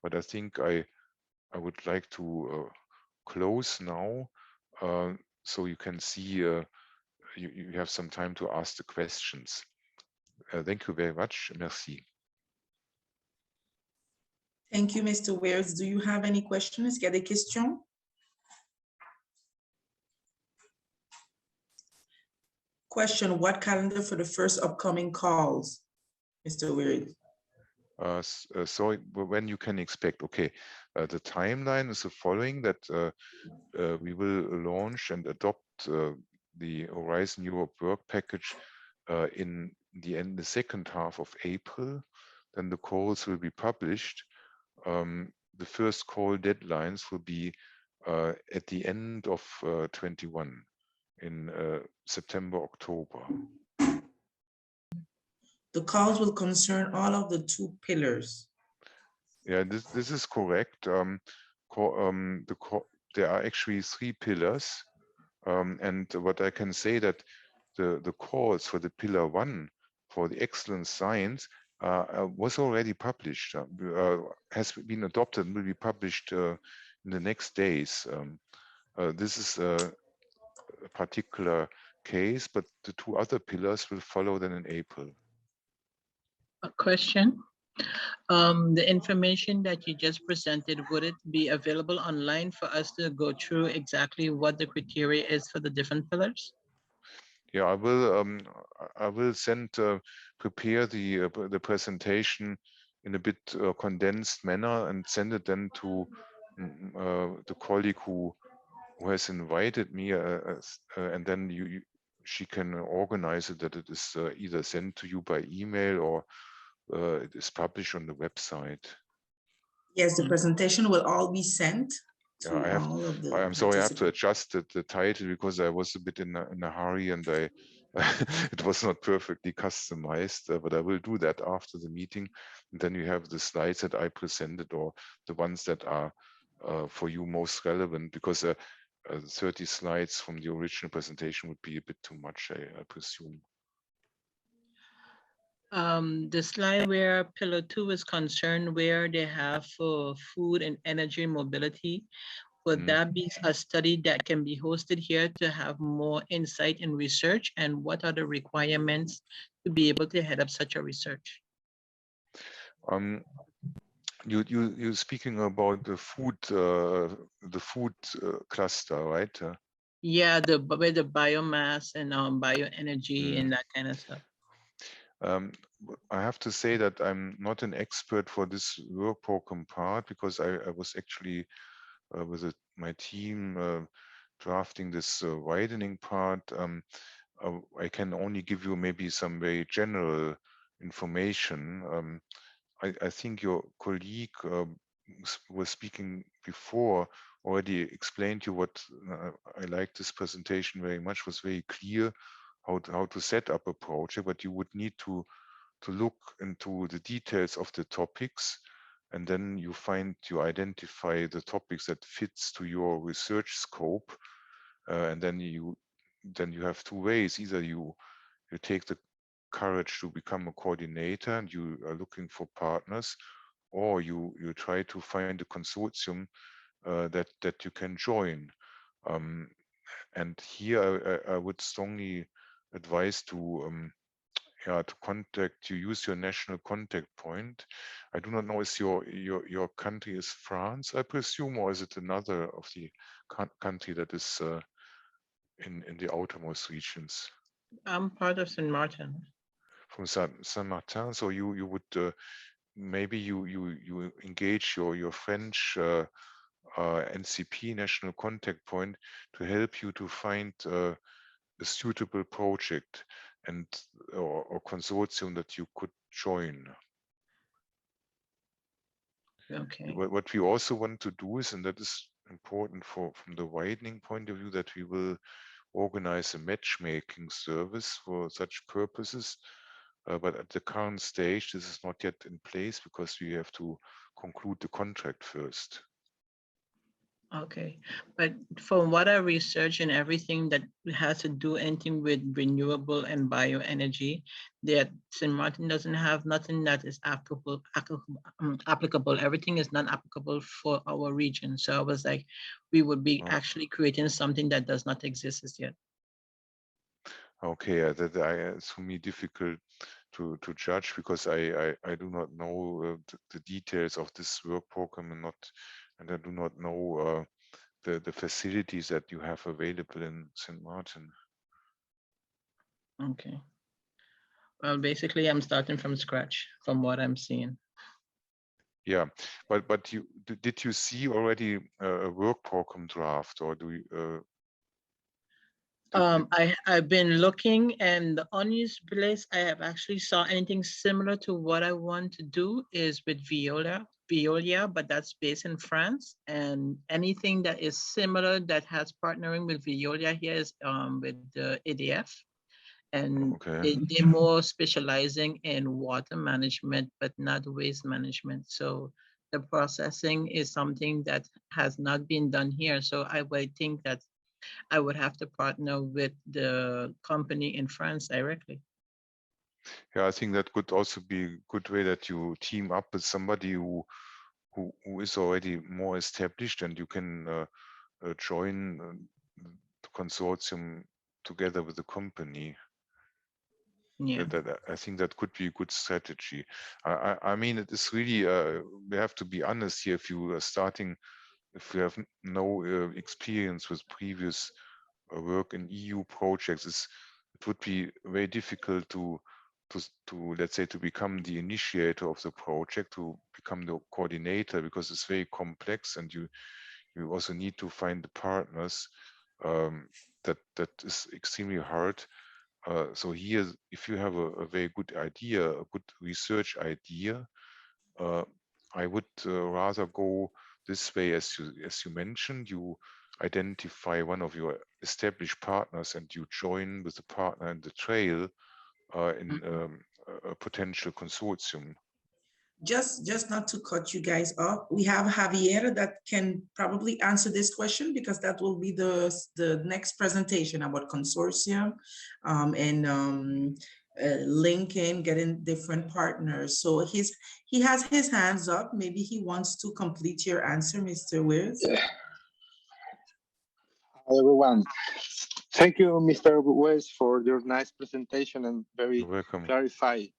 but I think I would like to close now so you can see you have some time to ask the questions. Thank you very much. Merci. Thank you, Mr. Wears. Do you have any questions? Est-ce qu'il y a des questions? Question, what calendar for the first upcoming calls, Mr. Wears? So when you can expect? Okay, the timeline is the following: that we will launch and adopt the Horizon Europe work package in the second half of April. Then the calls will be published. The first call deadlines will be at the end of 21, in September, October. The calls will concern all of the 2 pillars. Yeah, this is correct. There are actually 3 pillars, and what I can say that the calls for the pillar 1 for the excellent science was already published, has been adopted and will be published in the next days. This is a particular case, but the 2 other pillars will follow then in April. A question. The information that you just presented, would it be available online for us to go through exactly what the criteria is for the different pillars? Yeah, I will prepare the presentation in a bit condensed manner and send it then to the colleague who has invited me, and then she can organize it that it is either sent to you by email or it is published on the website. Yes, the presentation will all be sent to Yeah, all of the I'm sorry, I have to participants. adjust the title because I was a bit in a hurry and it was not perfectly customized, but I will do that after the meeting. And then you have the slides that I presented, or the ones that are for you most relevant, because 30 slides from the original presentation would be a bit too much, I presume. The slide where pillar 2 is concerned, where they have food and energy mobility, would that be a study that can be hosted here to have more insight and research? And what are the requirements to be able to head up such a research? You're speaking about the food cluster, right? Yeah, with the biomass and bioenergy and that kind of stuff. I have to say that I'm not an expert for this work program part, because I was actually with my team drafting this widening part. I can only give you maybe some very general information. I think your colleague was speaking before already explained to you what I like this presentation very much, was very clear how to set up a project, but you would need to look into the details of the topics, and then you identify the topics that fits to your research scope, and then you have 2 ways. Either you take the courage to become a coordinator and you are looking for partners, or you try to find a consortium that you can join. And here I would strongly advise to use your national contact point. I do not know, is your country is France, I presume, or is it another of the country that is in the outermost regions? I'm part of Saint-Martin. From Saint-Martin, so you would maybe you engage your French NCP, national contact point, to help you to find a suitable project and or consortium that you could join. Okay. What we also want to do is, and that is important from the widening point of view, that we will organize a matchmaking service for such purposes. But at the current stage, this is not yet in place because we have to conclude the contract first. Okay, but from what I research and everything that has to do anything with renewable and bioenergy, that St. Martin doesn't have nothing that is applicable. Everything is not applicable for our region. So I was like, we would be actually creating something that does not exist as yet. Okay, it's for me difficult to judge, because I do not know the details of this work program, and I do not know the facilities that you have available in St. Martin. Okay. Well, basically, I'm starting from scratch from what I'm seeing. Yeah, but did you see already a work program draft, or do you? I've been looking, and the only place I have actually saw anything similar to what I want to do is with Veolia, but that's based in France. And anything that is similar that has partnering with Veolia here is with the EDF. And they're more specializing in water management, but not waste management. So the processing is something that has not been done here. So I would think that I would have to partner with the company in France directly. Yeah, I think that could also be a good way that you team up with somebody who is already more established, and you can join the consortium together with the company. Yeah, I think that could be a good strategy. I mean, it is really we have to be honest here. If you are starting, if you have no experience with previous work in EU projects, it would be very difficult to let's say to become the initiator of the project, to become the coordinator, because it's very complex, and you also need to find the partners. That is extremely hard. So here, if you have a very good idea, a good research idea, I would rather go this way, as you mentioned. You identify one of your established partners, and you join with the partner in the trail in a potential consortium. Just not to cut you guys off, we have Javier that can probably answer this question, because that will be the next presentation about consortium and linking, getting different partners. So he has his hands up. Maybe he wants to complete your answer, Mr. Weirs. Hi, everyone. Thank you, Mr. Weirs, for your nice presentation and very clarified.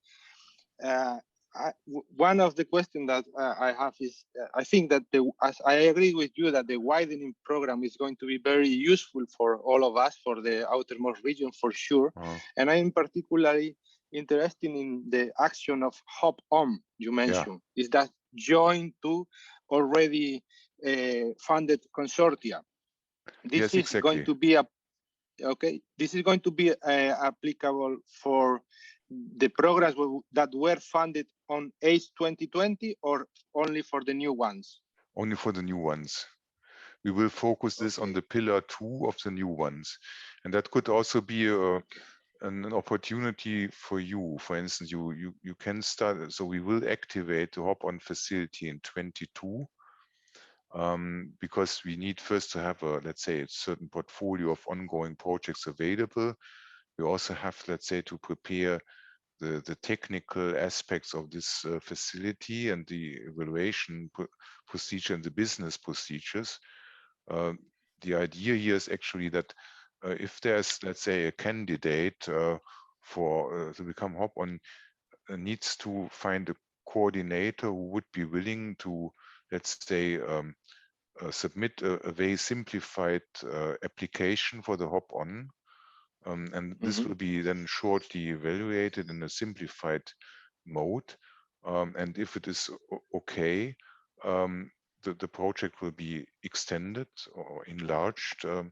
One of the questions that I have is, I think that as I agree with you that the widening program is going to be very useful for all of us, for the outermost region for sure. And I'm particularly interested in the action of Hop On you mentioned. Is that joined to already funded consortia? This is going to be this is going to be applicable for the programs that were funded on ACE 2020, or only for the new ones? Only for the new ones. We will focus this on the pillar 2 of the new ones. And that could also be an opportunity for you. For instance, you can start, so we will activate the Hop On facility in 22. Because we need first to have let's say, a certain portfolio of ongoing projects available. We also have, let's say, to prepare the technical aspects of this facility and the evaluation procedure and the business procedures. The idea here is actually that if there's, let's say, a candidate to become Hop On, needs to find a coordinator who would be willing to, let's say, submit a very simplified application for the Hop On. And this will be then shortly evaluated in a simplified mode. And if it is okay, the project will be extended or enlarged, and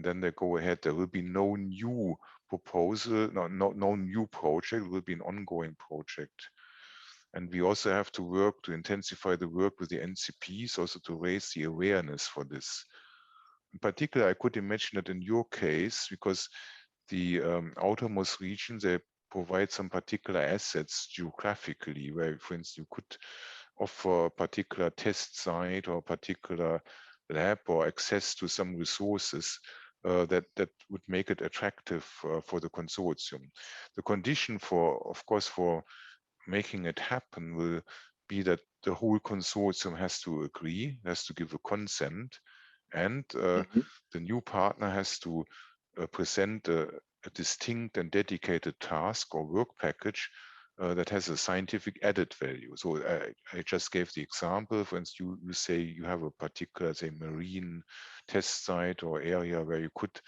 then they go ahead. There will be no new proposal, no new project. It will be an ongoing project. And we also have to work to intensify the work with the NCPs, also to raise the awareness for this. In particular, I could imagine that in your case, because the outermost regions, they provide some particular assets geographically, where, for instance, you could offer a particular test site or a particular lab or access to some resources that would make it attractive for the consortium. The condition of course, for making it happen will be that the whole consortium has to agree, has to give a consent, and the new partner has to present a distinct and dedicated task or work package that has a scientific added value. So I just gave the example. For instance, you say you have a particular, say, marine test site or area where you could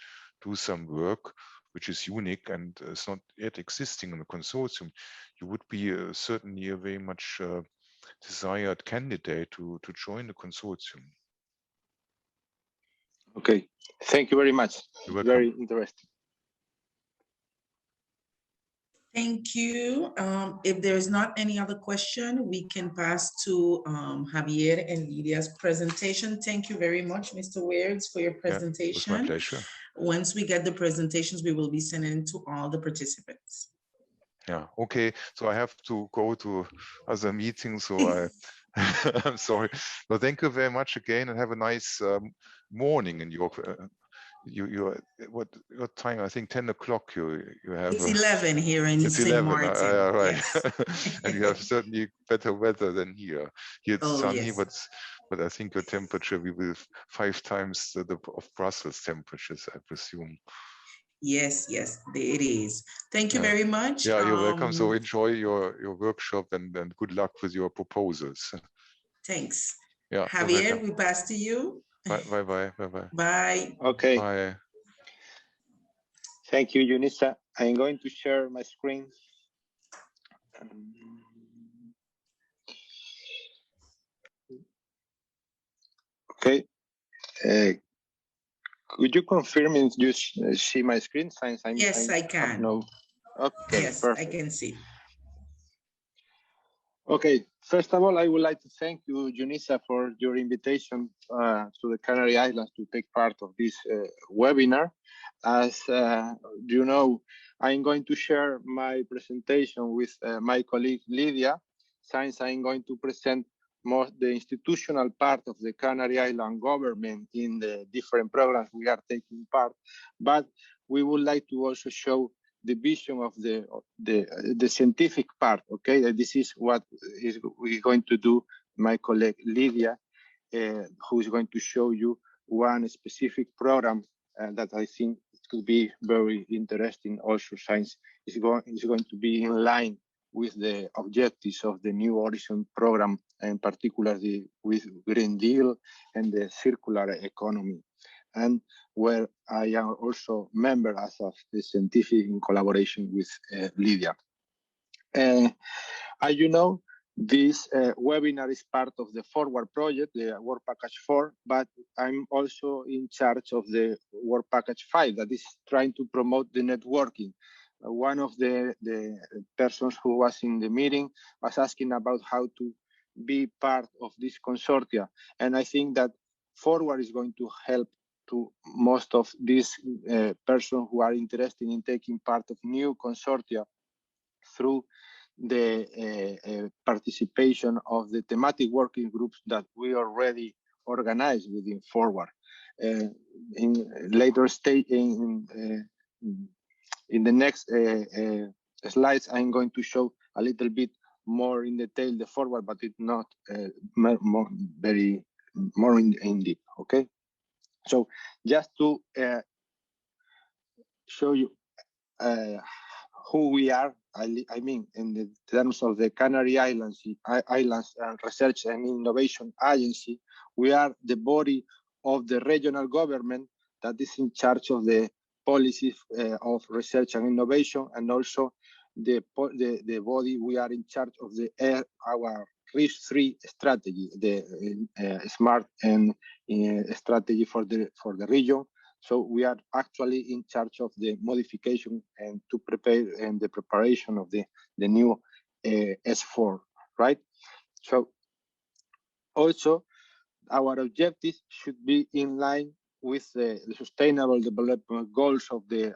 do some work which is unique and is not yet existing in the consortium. You would be certainly a very much desired candidate to join the consortium. Okay, thank you very much. Very interesting. Thank you. If there's not any other question, we can pass to Javier and Lydia's presentation. Thank you very much, Mr. Weirds, for your presentation. Yeah, it was my pleasure. Once we get the presentations, we will be sending to all the participants. Yeah, okay. So I have to go to other meetings, so I'm sorry. But thank you very much again, and have a nice morning in your what time? I think 10 o'clock you have. It's 11 here in SAINT-MARTIN. Right. Yes. And you have certainly better weather than here. Here it's sunny, yes. but I think your temperature will be 5 times of Brussels temperatures, I presume. Yes, yes, it is. Thank you very much. Yeah, you're welcome. So enjoy your workshop and good luck with your proposals. Thanks. Yeah, Javier, we pass to you. Bye. Bye. Okay. Bye. Thank you, Eunice. I'm going to share my screen. Okay. Could you confirm if you see my screen? Yes, I can. No. Okay, yes, perfect. I can see. Okay, first of all, I would like to thank you, Junisa, for your invitation to the Canary Islands to take part of this webinar. As you know, I'm going to share my presentation with my colleague Lydia, since I'm going to present more the institutional part of the Canary Island government in the different programs we are taking part, but we would like to also show the vision of the scientific part. Okay, this is what we're going to do. My colleague Lydia, who is going to show you one specific program that I think could be very interesting. Also, science is going to be in line with the objectives of the New Horizon program, and particularly with Green Deal and the circular economy, and where I am also member as of the scientific in collaboration with Lydia. As you know, this webinar is part of the Forward project, the Work Package 4, but I'm also in charge of the Work Package 5 that is trying to promote the networking. One of the persons who was in the meeting was asking about how to be part of this consortia. And I think that Forward is going to help to most of these persons who are interested in taking part of new consortia through the participation of the thematic working groups that we already organized within Forward. In later stage, in the next slides, I'm going to show a little bit more in detail the Forward, but it's not more in deep. Okay, so just to show you who we are. I mean, in the terms of the Canary Islands Research and Innovation Agency, we are the body of the regional government that is in charge of the policies of research and innovation, and also the body we are in charge of our RIS3 strategy, the smart and strategy for the region. So we are actually in charge of the modification and to prepare and the preparation of the new S4, right? So also our objectives should be in line with the Sustainable Development Goals of the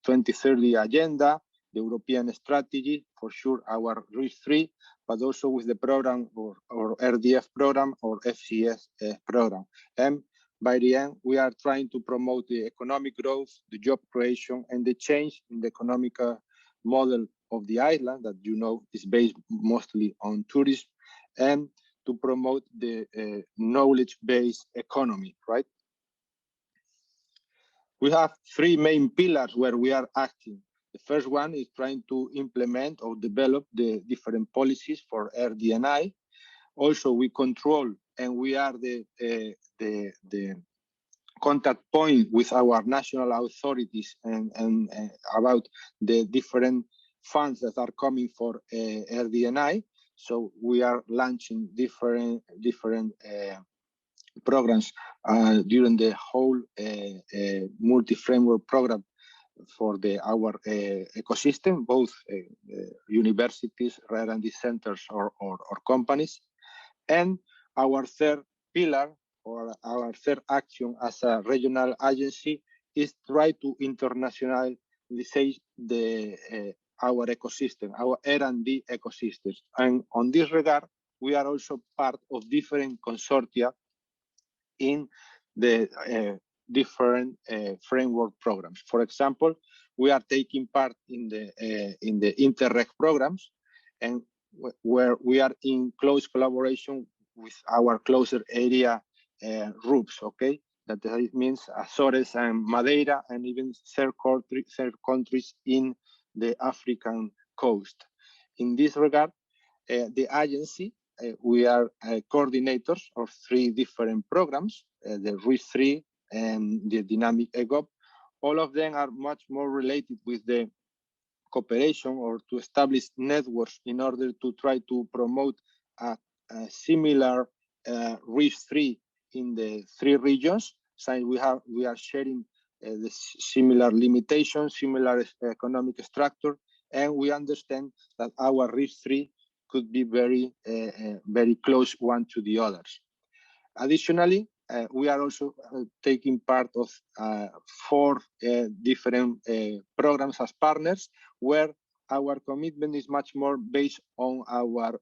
2030 agenda, the European strategy, for sure our RIS3, but also with the program or RDF program or FCS program. And by the end, we are trying to promote the economic growth, the job creation, and the change in the economic model of the island that you know is based mostly on tourism, and to promote the knowledge-based economy, right? We have three main pillars where we are acting. The first one is trying to implement or develop the different policies for RD&I. Also, we control and we are the contact point with our national authorities and about the different funds that are coming for RD&I. So we are launching different programs during the whole multi-framework program for our ecosystem, both universities, R&D centers, or companies. And our third pillar, or our third action as a regional agency, is try to internationalize our ecosystem, our R&D ecosystems. And on this regard, we are also part of different consortia in the different framework programs. For example, we are taking part in the Interreg programs, and where we are in close collaboration with our closer area groups. Okay, that means Azores and Madeira, and even third countries in the African coast. In this regard, the agency, we are coordinators of 3 different programs, the RIS3 and the Dynamic EGOP. All of them are much more related with the cooperation or to establish networks in order to try to promote a similar RIS3 in the 3 regions. Since we are sharing the similar limitations, similar economic structure, and we understand that our RIS3 could be very close one to the others. Additionally, we are also taking part of 4 different programs as partners, where our commitment is much more based on our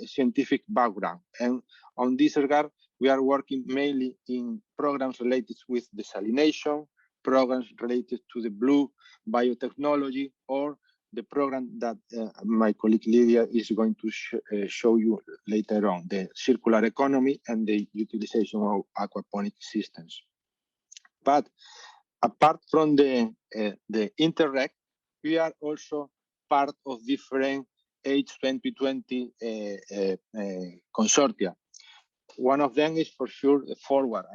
scientific background. And on this regard, we are working mainly in programs related with desalination, programs related to the blue biotechnology, or the program that my colleague Lydia is going to show you later on, the circular economy and the utilization of aquaponic systems. But apart from the Interreg, we are also part of different H2020 consortia. One of them is for sure the Forward.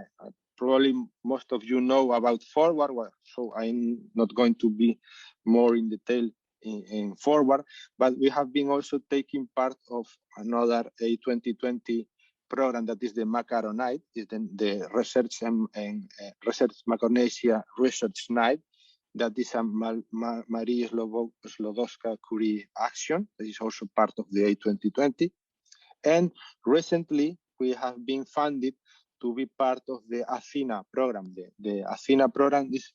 Probably most of you know about Forward, so I'm not going to be more in detail in Forward, but we have been also taking part of another A2020 program that is the Macaronite, is the research and research Macaronesia research night. That is a Marie Sklodowska-Curie action. That is also part of the A2020. And recently, we have been funded to be part of the Athena program. The Athena program is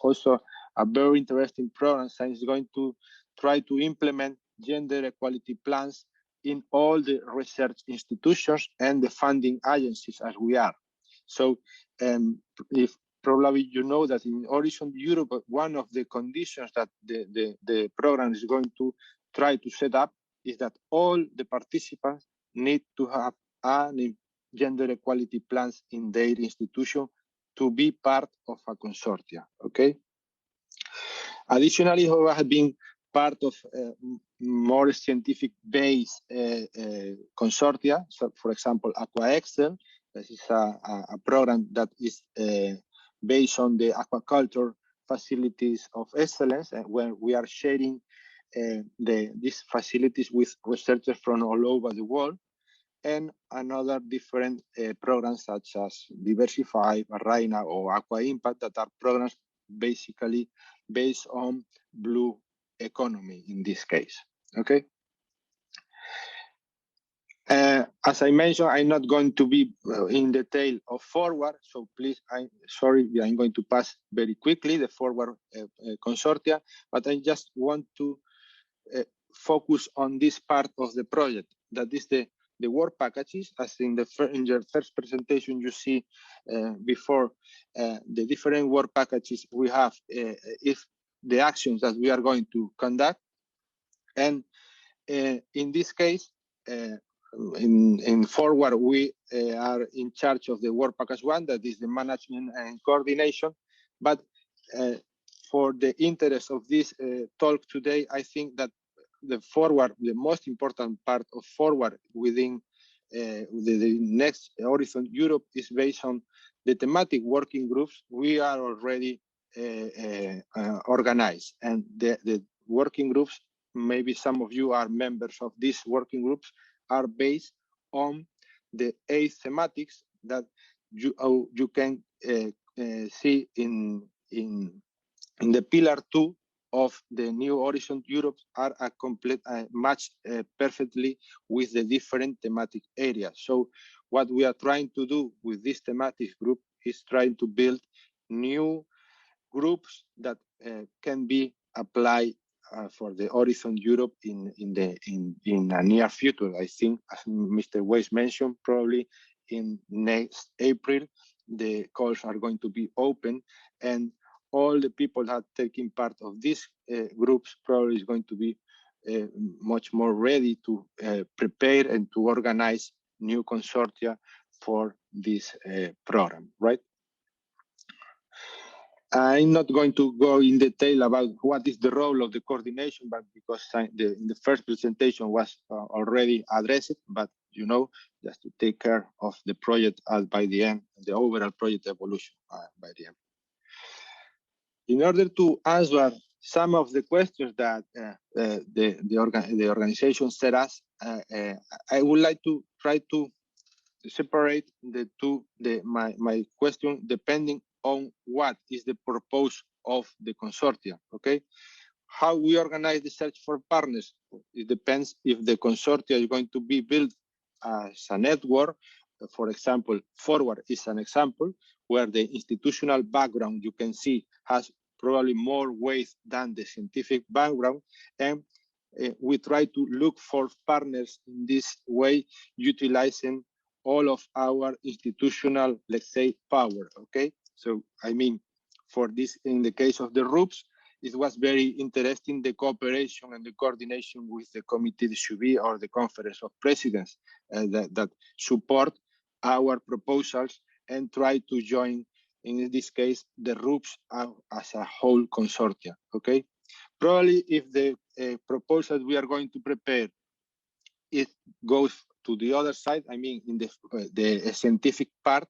also a very interesting program, and it's going to try to implement gender equality plans in all the research institutions and the funding agencies as we are. So if probably you know that in Horizon Europe, one of the conditions that the program is going to try to set up is that all the participants need to have gender equality plans in their institution to be part of a consortia, okay? Additionally, we have been part of more scientific-based consortia. So, for example, AquaExcel, this is a program that is based on the aquaculture facilities of excellence, where we are sharing these facilities with researchers from all over the world, and another different programs such as Diversify, Reina, or Aqua Impact, that are programs basically based on blue economy in this case, okay? As I mentioned, I'm not going to be in detail of Forward, so please, I'm sorry, I'm going to pass very quickly the Forward consortia, but I just want to focus on this part of the project, that is the work packages. As in your first presentation, you see before the different work packages we have, if the actions that we are going to conduct. And in this case, in Forward, we are in charge of the work package 1, that is the management and coordination. But for the interest of this talk today, I think that the Forward, the most important part of Forward within the next Horizon Europe, is based on the thematic working groups we are already organized. And the working groups maybe some of you are members of these working groups, are based on the 8 thematics that you can see in the pillar 2 of the New Horizon Europe are a complete match perfectly with the different thematic areas. So what we are trying to do with this thematic group is trying to build new groups that can be applied for the Horizon Europe in a near future. I think, as Mr. Weiss mentioned, probably in next April, the calls are going to be open, and all the people that are taking part of these groups probably is going to be much more ready to prepare and to organize new consortia for this program, right? I'm not going to go in detail about what is the role of the coordination, but because the first presentation was already addressed, but you know, just to take care of the project by the end, the overall project evolution by the end. In order to answer some of the questions that the organization set us, I would like to try to separate my question depending on what is the purpose of the consortia, okay? How we organize the search for partners, it depends if the consortia is going to be built as a network. For example, Forward is an example where the institutional background you can see has probably more weight than the scientific background, and we try to look for partners in this way, utilizing all of our institutional, let's say, power, okay? So, I mean, for this, in the case of the RUPS, it was very interesting, the cooperation and the coordination with the Comité de Suivi or the Conference of Presidents that support our proposals and try to join, in this case, the RUPS as a whole consortia, okay? Probably if the proposal we are going to prepare, it goes to the other side, I mean, in the scientific part,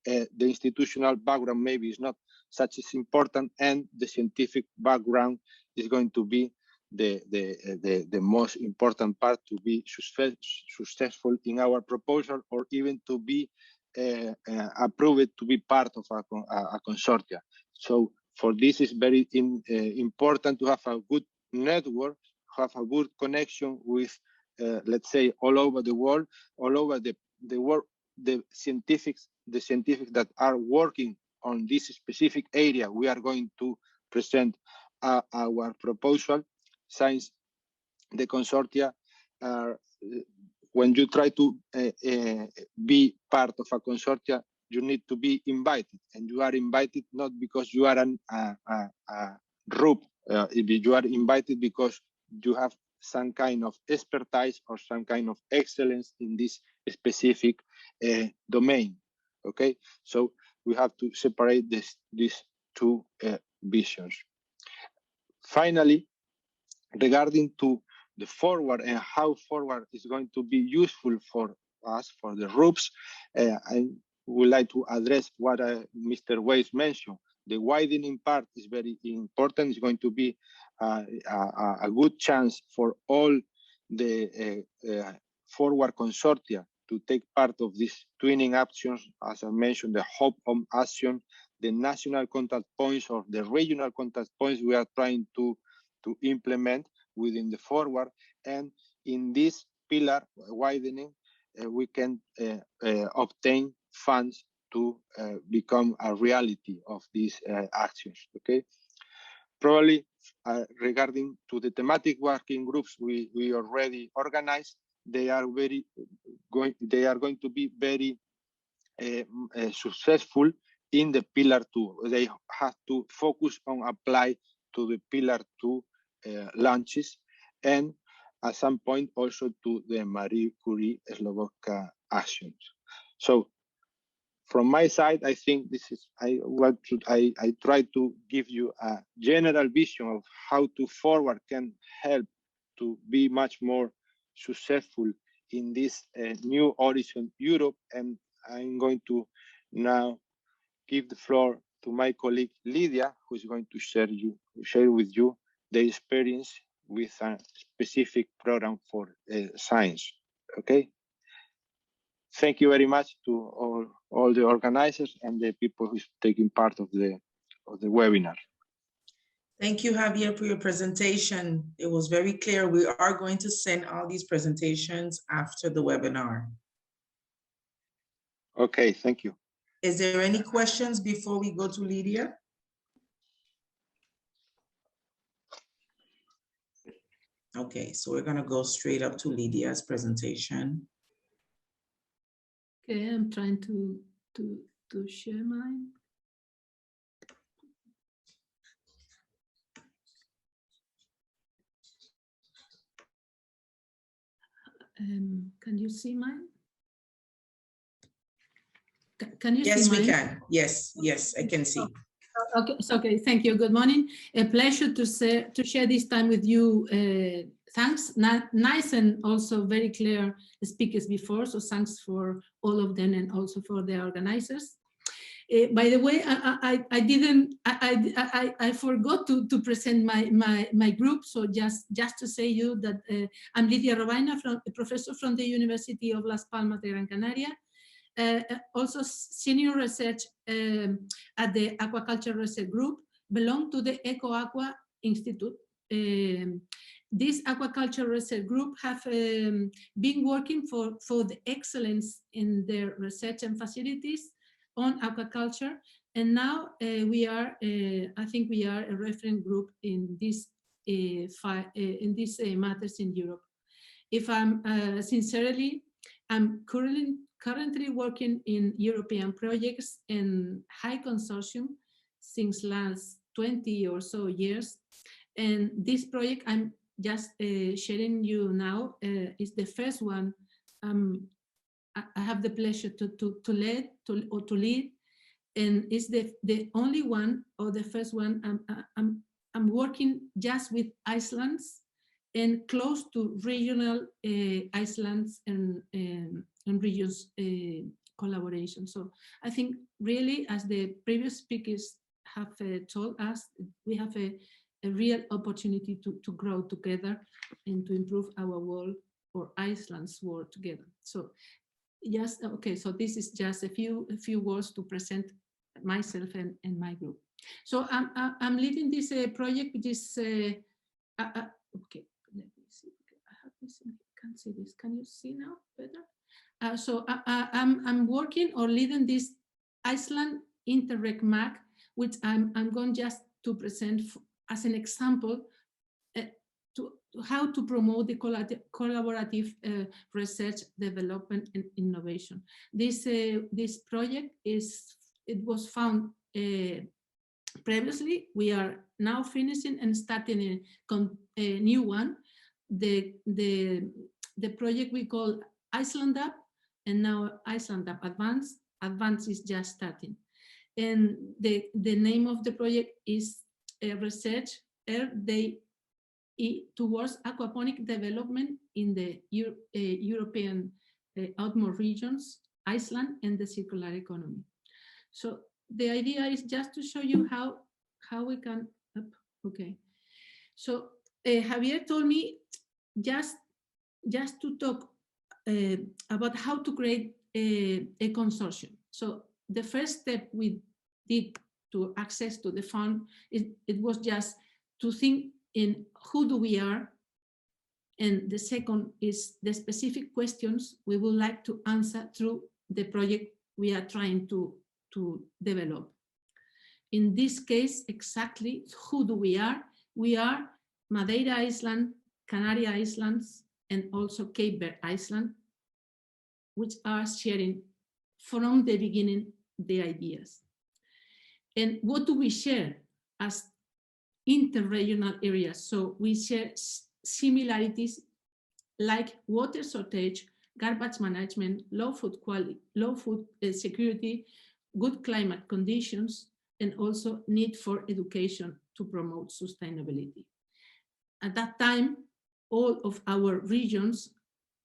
the institutional background maybe is not such as important, and the scientific background is going to be the most important part to be successful in our proposal, or even to be approved to be part of a consortia. So for this is very important to have a good network, have a good connection with, let's say, all over the world, all over the world, the scientifics that are working on this specific area. We are going to present our proposal. Since the consortia are, when you try to be part of a consortia, you need to be invited, and you are invited not because you are a group. You are invited because you have some kind of expertise or some kind of excellence in this specific domain. Okay, so we have to separate these two visions. Finally, regarding to the Forward and how Forward is going to be useful for us, for the RUPS, I would like to address what Mr. Weiss mentioned. The widening part is very important. It's going to be a good chance for all the Forward consortia to take part of these twinning actions, as I mentioned, the Hope Home Action, the national contact points or the regional contact points we are trying to implement within the Forward. And in this pillar widening, we can obtain funds to become a reality of these actions, okay? Probably regarding to the thematic working groups we already organized, they are going to be very successful in the pillar 2. They have to focus on apply to the pillar 2 launches, and at some point also to the Marie Curie Slovakia actions. So from my side, I think this is I try to give you a general vision of how to Forward can help to be much more successful in this new Horizon Europe. And I'm going to now give the floor to my colleague Lydia, who is going to share with you the experience with a specific program for science. Okay. Thank you very much to all the organizers and the people who's taking part of the webinar. Thank you, Javier, for your presentation. It was very clear. We are going to send all these presentations after the webinar. Okay, thank you. Is there any questions before we go to Lydia? Okay, so we're going to go straight up to Lydia's presentation. Okay, I'm trying to share mine. Can you see mine? Can you see mine? Yes, we can. Yes, yes, I can see. Okay, so, okay, thank you. Good morning. A pleasure to share this time with you. Thanks, nice and also very clear speakers before, so thanks for all of them and also for the organizers. By the way, I forgot to present my group, so just to say you that I'm Lydia Robaina, a professor from the University of Las Palmas de Gran Canaria. Also senior research at the Aquaculture Research Group, belong to the EcoAqua Institute. This Aquaculture Research Group have been working for the excellence in their research and facilities on aquaculture, and now we are, I think we are a reference group in this matters in Europe. If I'm sincerely, I'm currently working in European projects in high consortium since last 20 or so years. And this project I'm just sharing you now is the first one I have the pleasure to lead, and it's the only one or the first one I'm working just with islands and close to regional islands and regions collaboration. So I think really, as the previous speakers have told us, we have a real opportunity to grow together and to improve our world, or Iceland's world together. So yes, okay, so this is just a few words to present myself and my group. So I'm leading this project, which is okay. Let me see. I have this. Can't see this. Can you see now better? So I'm working or leading this Iceland Interreg MAC, which I'm going just to present as an example to how to promote the collaborative research, development, and innovation. This project was found previously. We are now finishing and starting a new one. The project we call Iceland Up, and now Iceland Up Advanced. Advanced is just starting, and the name of the project is Research towards aquaponic development in the European outmost regions, Iceland, and the circular economy. So the idea is just to show you how we can. Okay, so Javier told me just to talk about how to create a consortium. So the first step we did to access to the fund, it was just to think in who do we are, and the second is the specific questions we would like to answer through the project we are trying to develop. In this case, exactly who do we are? We are Madeira Island, Canary Islands, and also Cape Verde Island, which are sharing from the beginning the ideas. And what do we share as interregional areas? So we share similarities like water shortage, garbage management, low food quality, low food security, good climate conditions, and also need for education to promote sustainability. At that time, all of our regions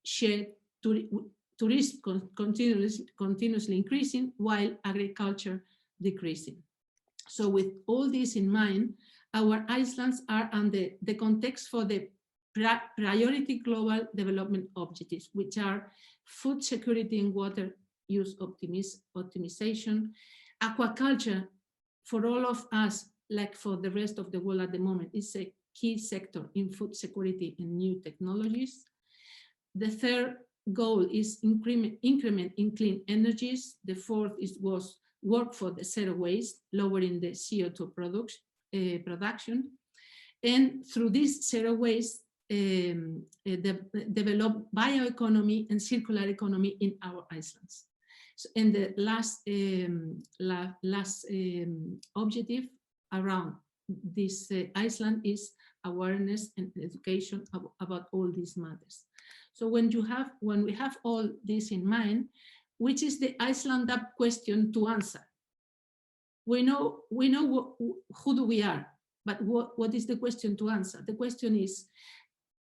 shared tourism continuously increasing while agriculture decreasing. So with all this in mind, our islands are under the context for the priority global development objectives, which are food security and water use optimization. Aquaculture, for all of us, like for the rest of the world at the moment, is a key sector in food security and new technologies. The third goal is increment in clean energies. The fourth was work for the zero waste, lowering the CO2 production. And through this zero waste, develop bioeconomy and circular economy in our islands. So, and the last objective around this island is awareness and education about all these matters. So when we have all this in mind, which is the Iceland Up question to answer? We know who we are, but what is the question to answer? The question is,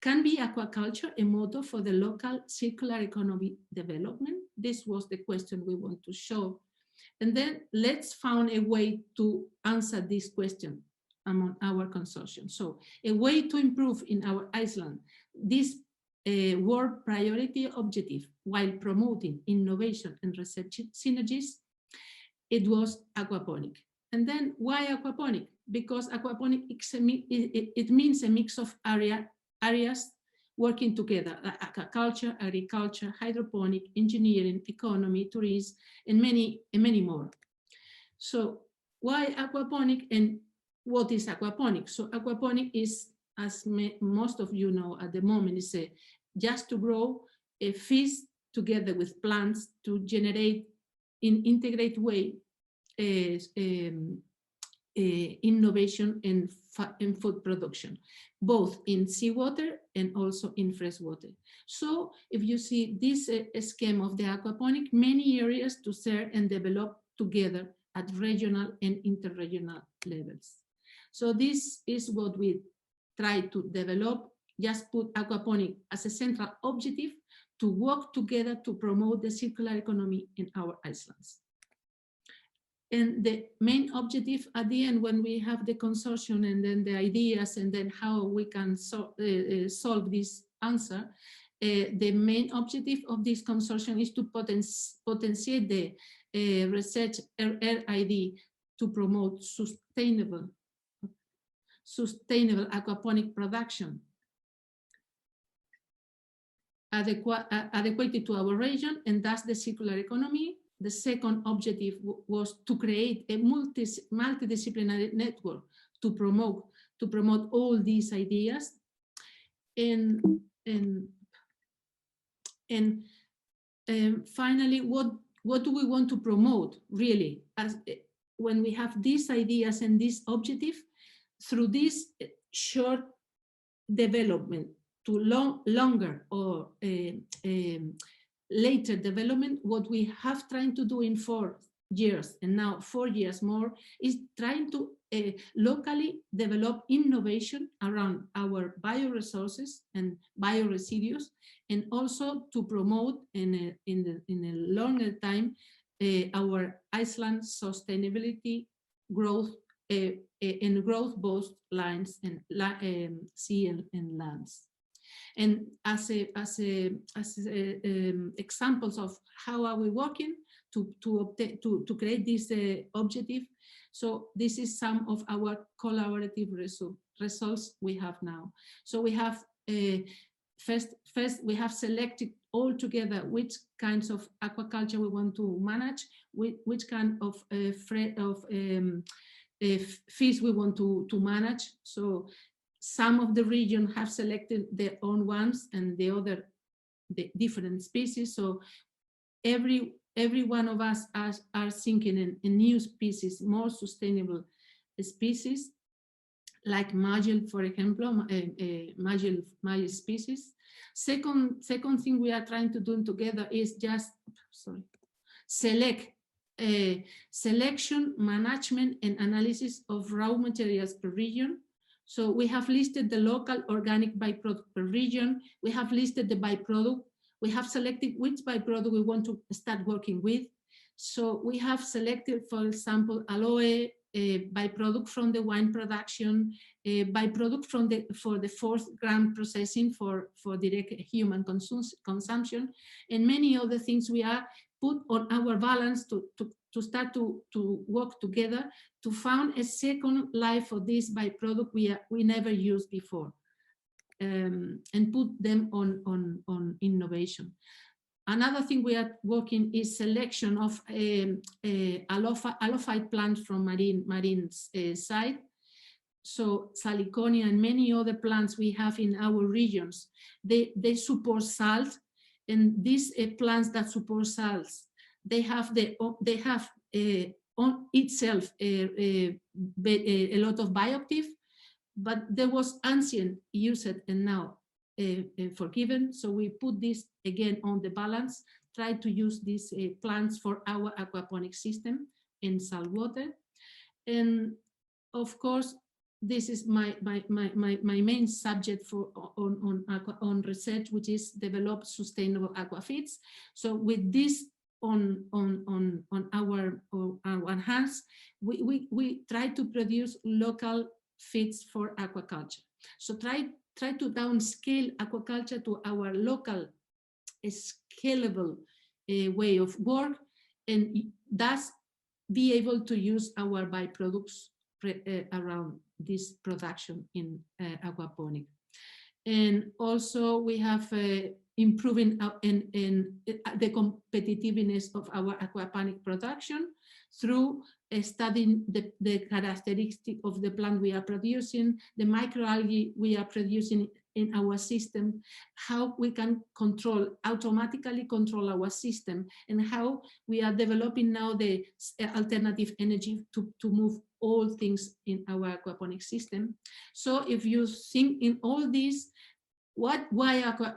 can be aquaculture a motto for the local circular economy development? This was the question we want to show. And then let's find a way to answer this question among our consortium. So a way to improve in our island this world priority objective while promoting innovation and research synergies, it was aquaponic. And then why aquaponic? Because aquaponic, it means a mix of areas working together, like aquaculture, agriculture, hydroponic, engineering, economy, tourism, and many more. So why aquaponic and what is aquaponic? So aquaponic is, as most of you know at the moment, is just to grow a fish together with plants to generate in integrated way innovation in food production, both in seawater and also in freshwater. So if you see this scheme of the aquaponic, many areas to share and develop together at regional and interregional levels. So this is what we try to develop, just put aquaponic as a central objective to work together to promote the circular economy in our islands. And the main objective at the end, when we have the consortium and then the ideas and then how we can solve this answer, the main objective of this consortium is to potentiate the research RID to promote sustainable aquaponic production adequate to our region, and thus the circular economy. The second objective was to create a multidisciplinary network to promote all these ideas. And finally, what do we want to promote really? As when we have these ideas and this objective, through this short development to longer or later development, what we have trying to do in 4 years and now 4 years more is trying to locally develop innovation around our bioresources and bioresidues, and also to promote in a longer time our Iceland sustainability growth and growth both lines and sea and lands. And as examples of how are we working to create this objective. So this is some of our collaborative results we have now. So we have first we have selected all together which kinds of aquaculture we want to manage, which kind of fish we want to manage. So some of the region have selected their own ones and the other the different species. So every one of us are thinking in new species, more sustainable species, like magil, for example, magil species. Second thing we are trying to do together is just selection, management, and analysis of raw materials per region. So we have listed the local organic byproduct per region. We have listed the byproduct. We have selected which byproduct we want to start working with. So we have selected, for example, aloe, byproduct from the wine production, byproduct for the fourth gram processing for direct human consumption, and many other things we are put on our balance to start to work together to found a second life for this byproduct we never used before, and put them on innovation. Another thing we are working is selection of alophyte plants from marine side. So saliconia and many other plants we have in our regions, they support salt, and these plants that support salts, they have on itself a lot of bioactive, but there was ancient used and now forgiven. So we put this again on the balance, try to use these plants for our aquaponic system in saltwater. And of course, this is my main subject for on research, which is develop sustainable aquafeeds. So with this on our hands, we try to produce local feeds for aquaculture. So try to downscale aquaculture to our local scalable way of work, and thus be able to use our byproducts around this production in aquaponic. And also we have improving in the competitiveness of our aquaponic production through studying the characteristic of the plant we are producing, the microalgae we are producing in our system, how we can automatically control our system, and how we are developing now the alternative energy to move all things in our aquaponic system. So if you think in all this, why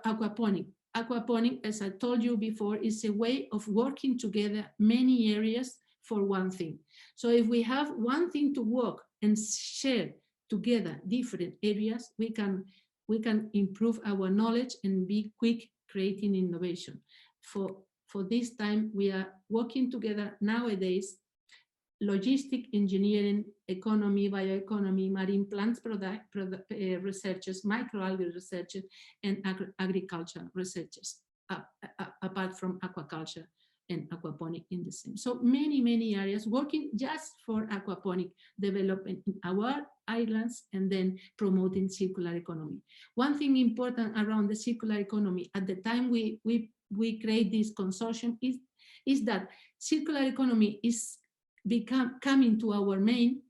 aquaponic? Aquaponic, as I told you before, is a way of working together many areas for one thing. So if we have one thing to work and share together different areas, we can improve our knowledge and be quick creating innovation. For this time, we are working together nowadays, logistic engineering, economy, bioeconomy, marine plants researchers, microalgae researchers, and agriculture researchers, apart from aquaculture and aquaponic in the same. So many areas working just for aquaponic development in our islands, and then promoting circular economy. One thing important around the circular economy at the time we create this consortium is that circular economy is coming to our main,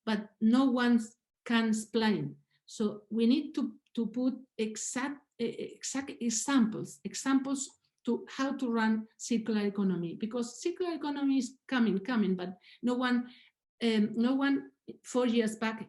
but no one can explain. So we need to put exact examples to how to run circular economy, because circular economy is coming, but no one 4 years back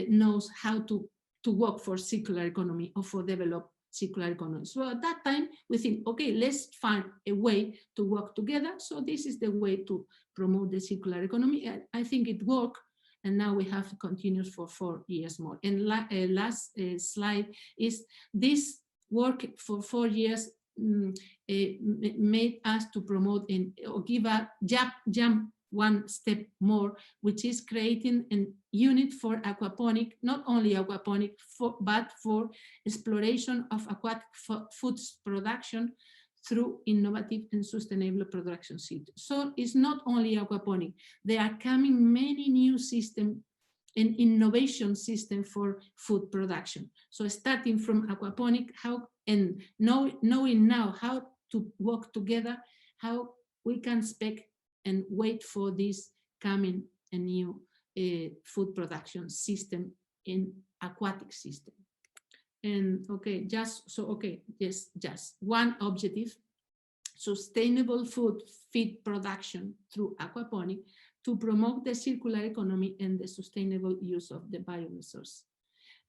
knows how to work for circular economy or for develop circular economy. So at that time we think, okay, let's find a way to work together. So this is the way to promote the circular economy. I think it worked, and now we have to continue for 4 years more. And last slide is this work for 4 years made us to promote or give a jump one step more, which is creating a unit for aquaponic, not only aquaponic, but for exploration of aquatic foods production through innovative and sustainable production systems. So it's not only aquaponic, there are coming many new systems and innovation system for food production. So starting from aquaponic, and knowing now how to work together, how we can expect and wait for this coming a new food production system in aquatic system. And okay, just one objective: sustainable feed production through aquaponic to promote the circular economy and the sustainable use of the bioresource.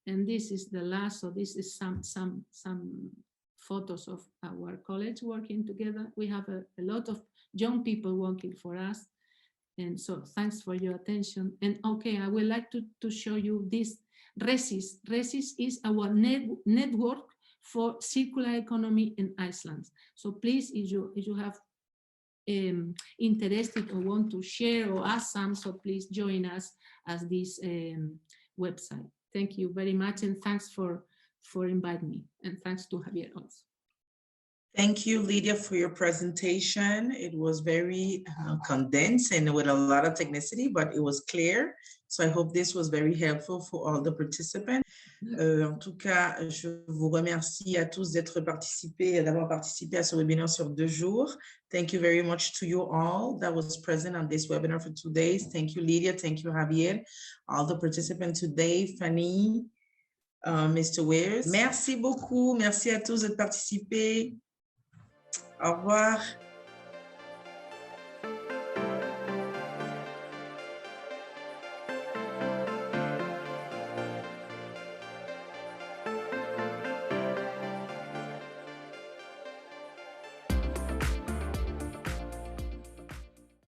And this is the last. So this is some photos of our college working together. We have a lot of young people working for us. And so thanks for your attention. And okay, I would like to show you this RESIS. RESIS is our network for circular economy in Iceland. So please, if you have interested or want to share or ask some, so please join us at this website. Thank you very much, and thanks for inviting me, and thanks to Javier also. Thank you, Lydia, for your presentation. It was very condensed and with a lot of technicity, but it was clear. So I hope this was very helpful for all the participants. En tout cas, je vous remercie à tous d'avoir participé à ce webinaire sur 2 jours. Thank you very much to you all that was present on this webinar for 2 days. Thank you, Lydia. Thank you, Javier. All the participants today, Fanny, Mr. Wears. Merci beaucoup. Merci à tous de participer. Au revoir.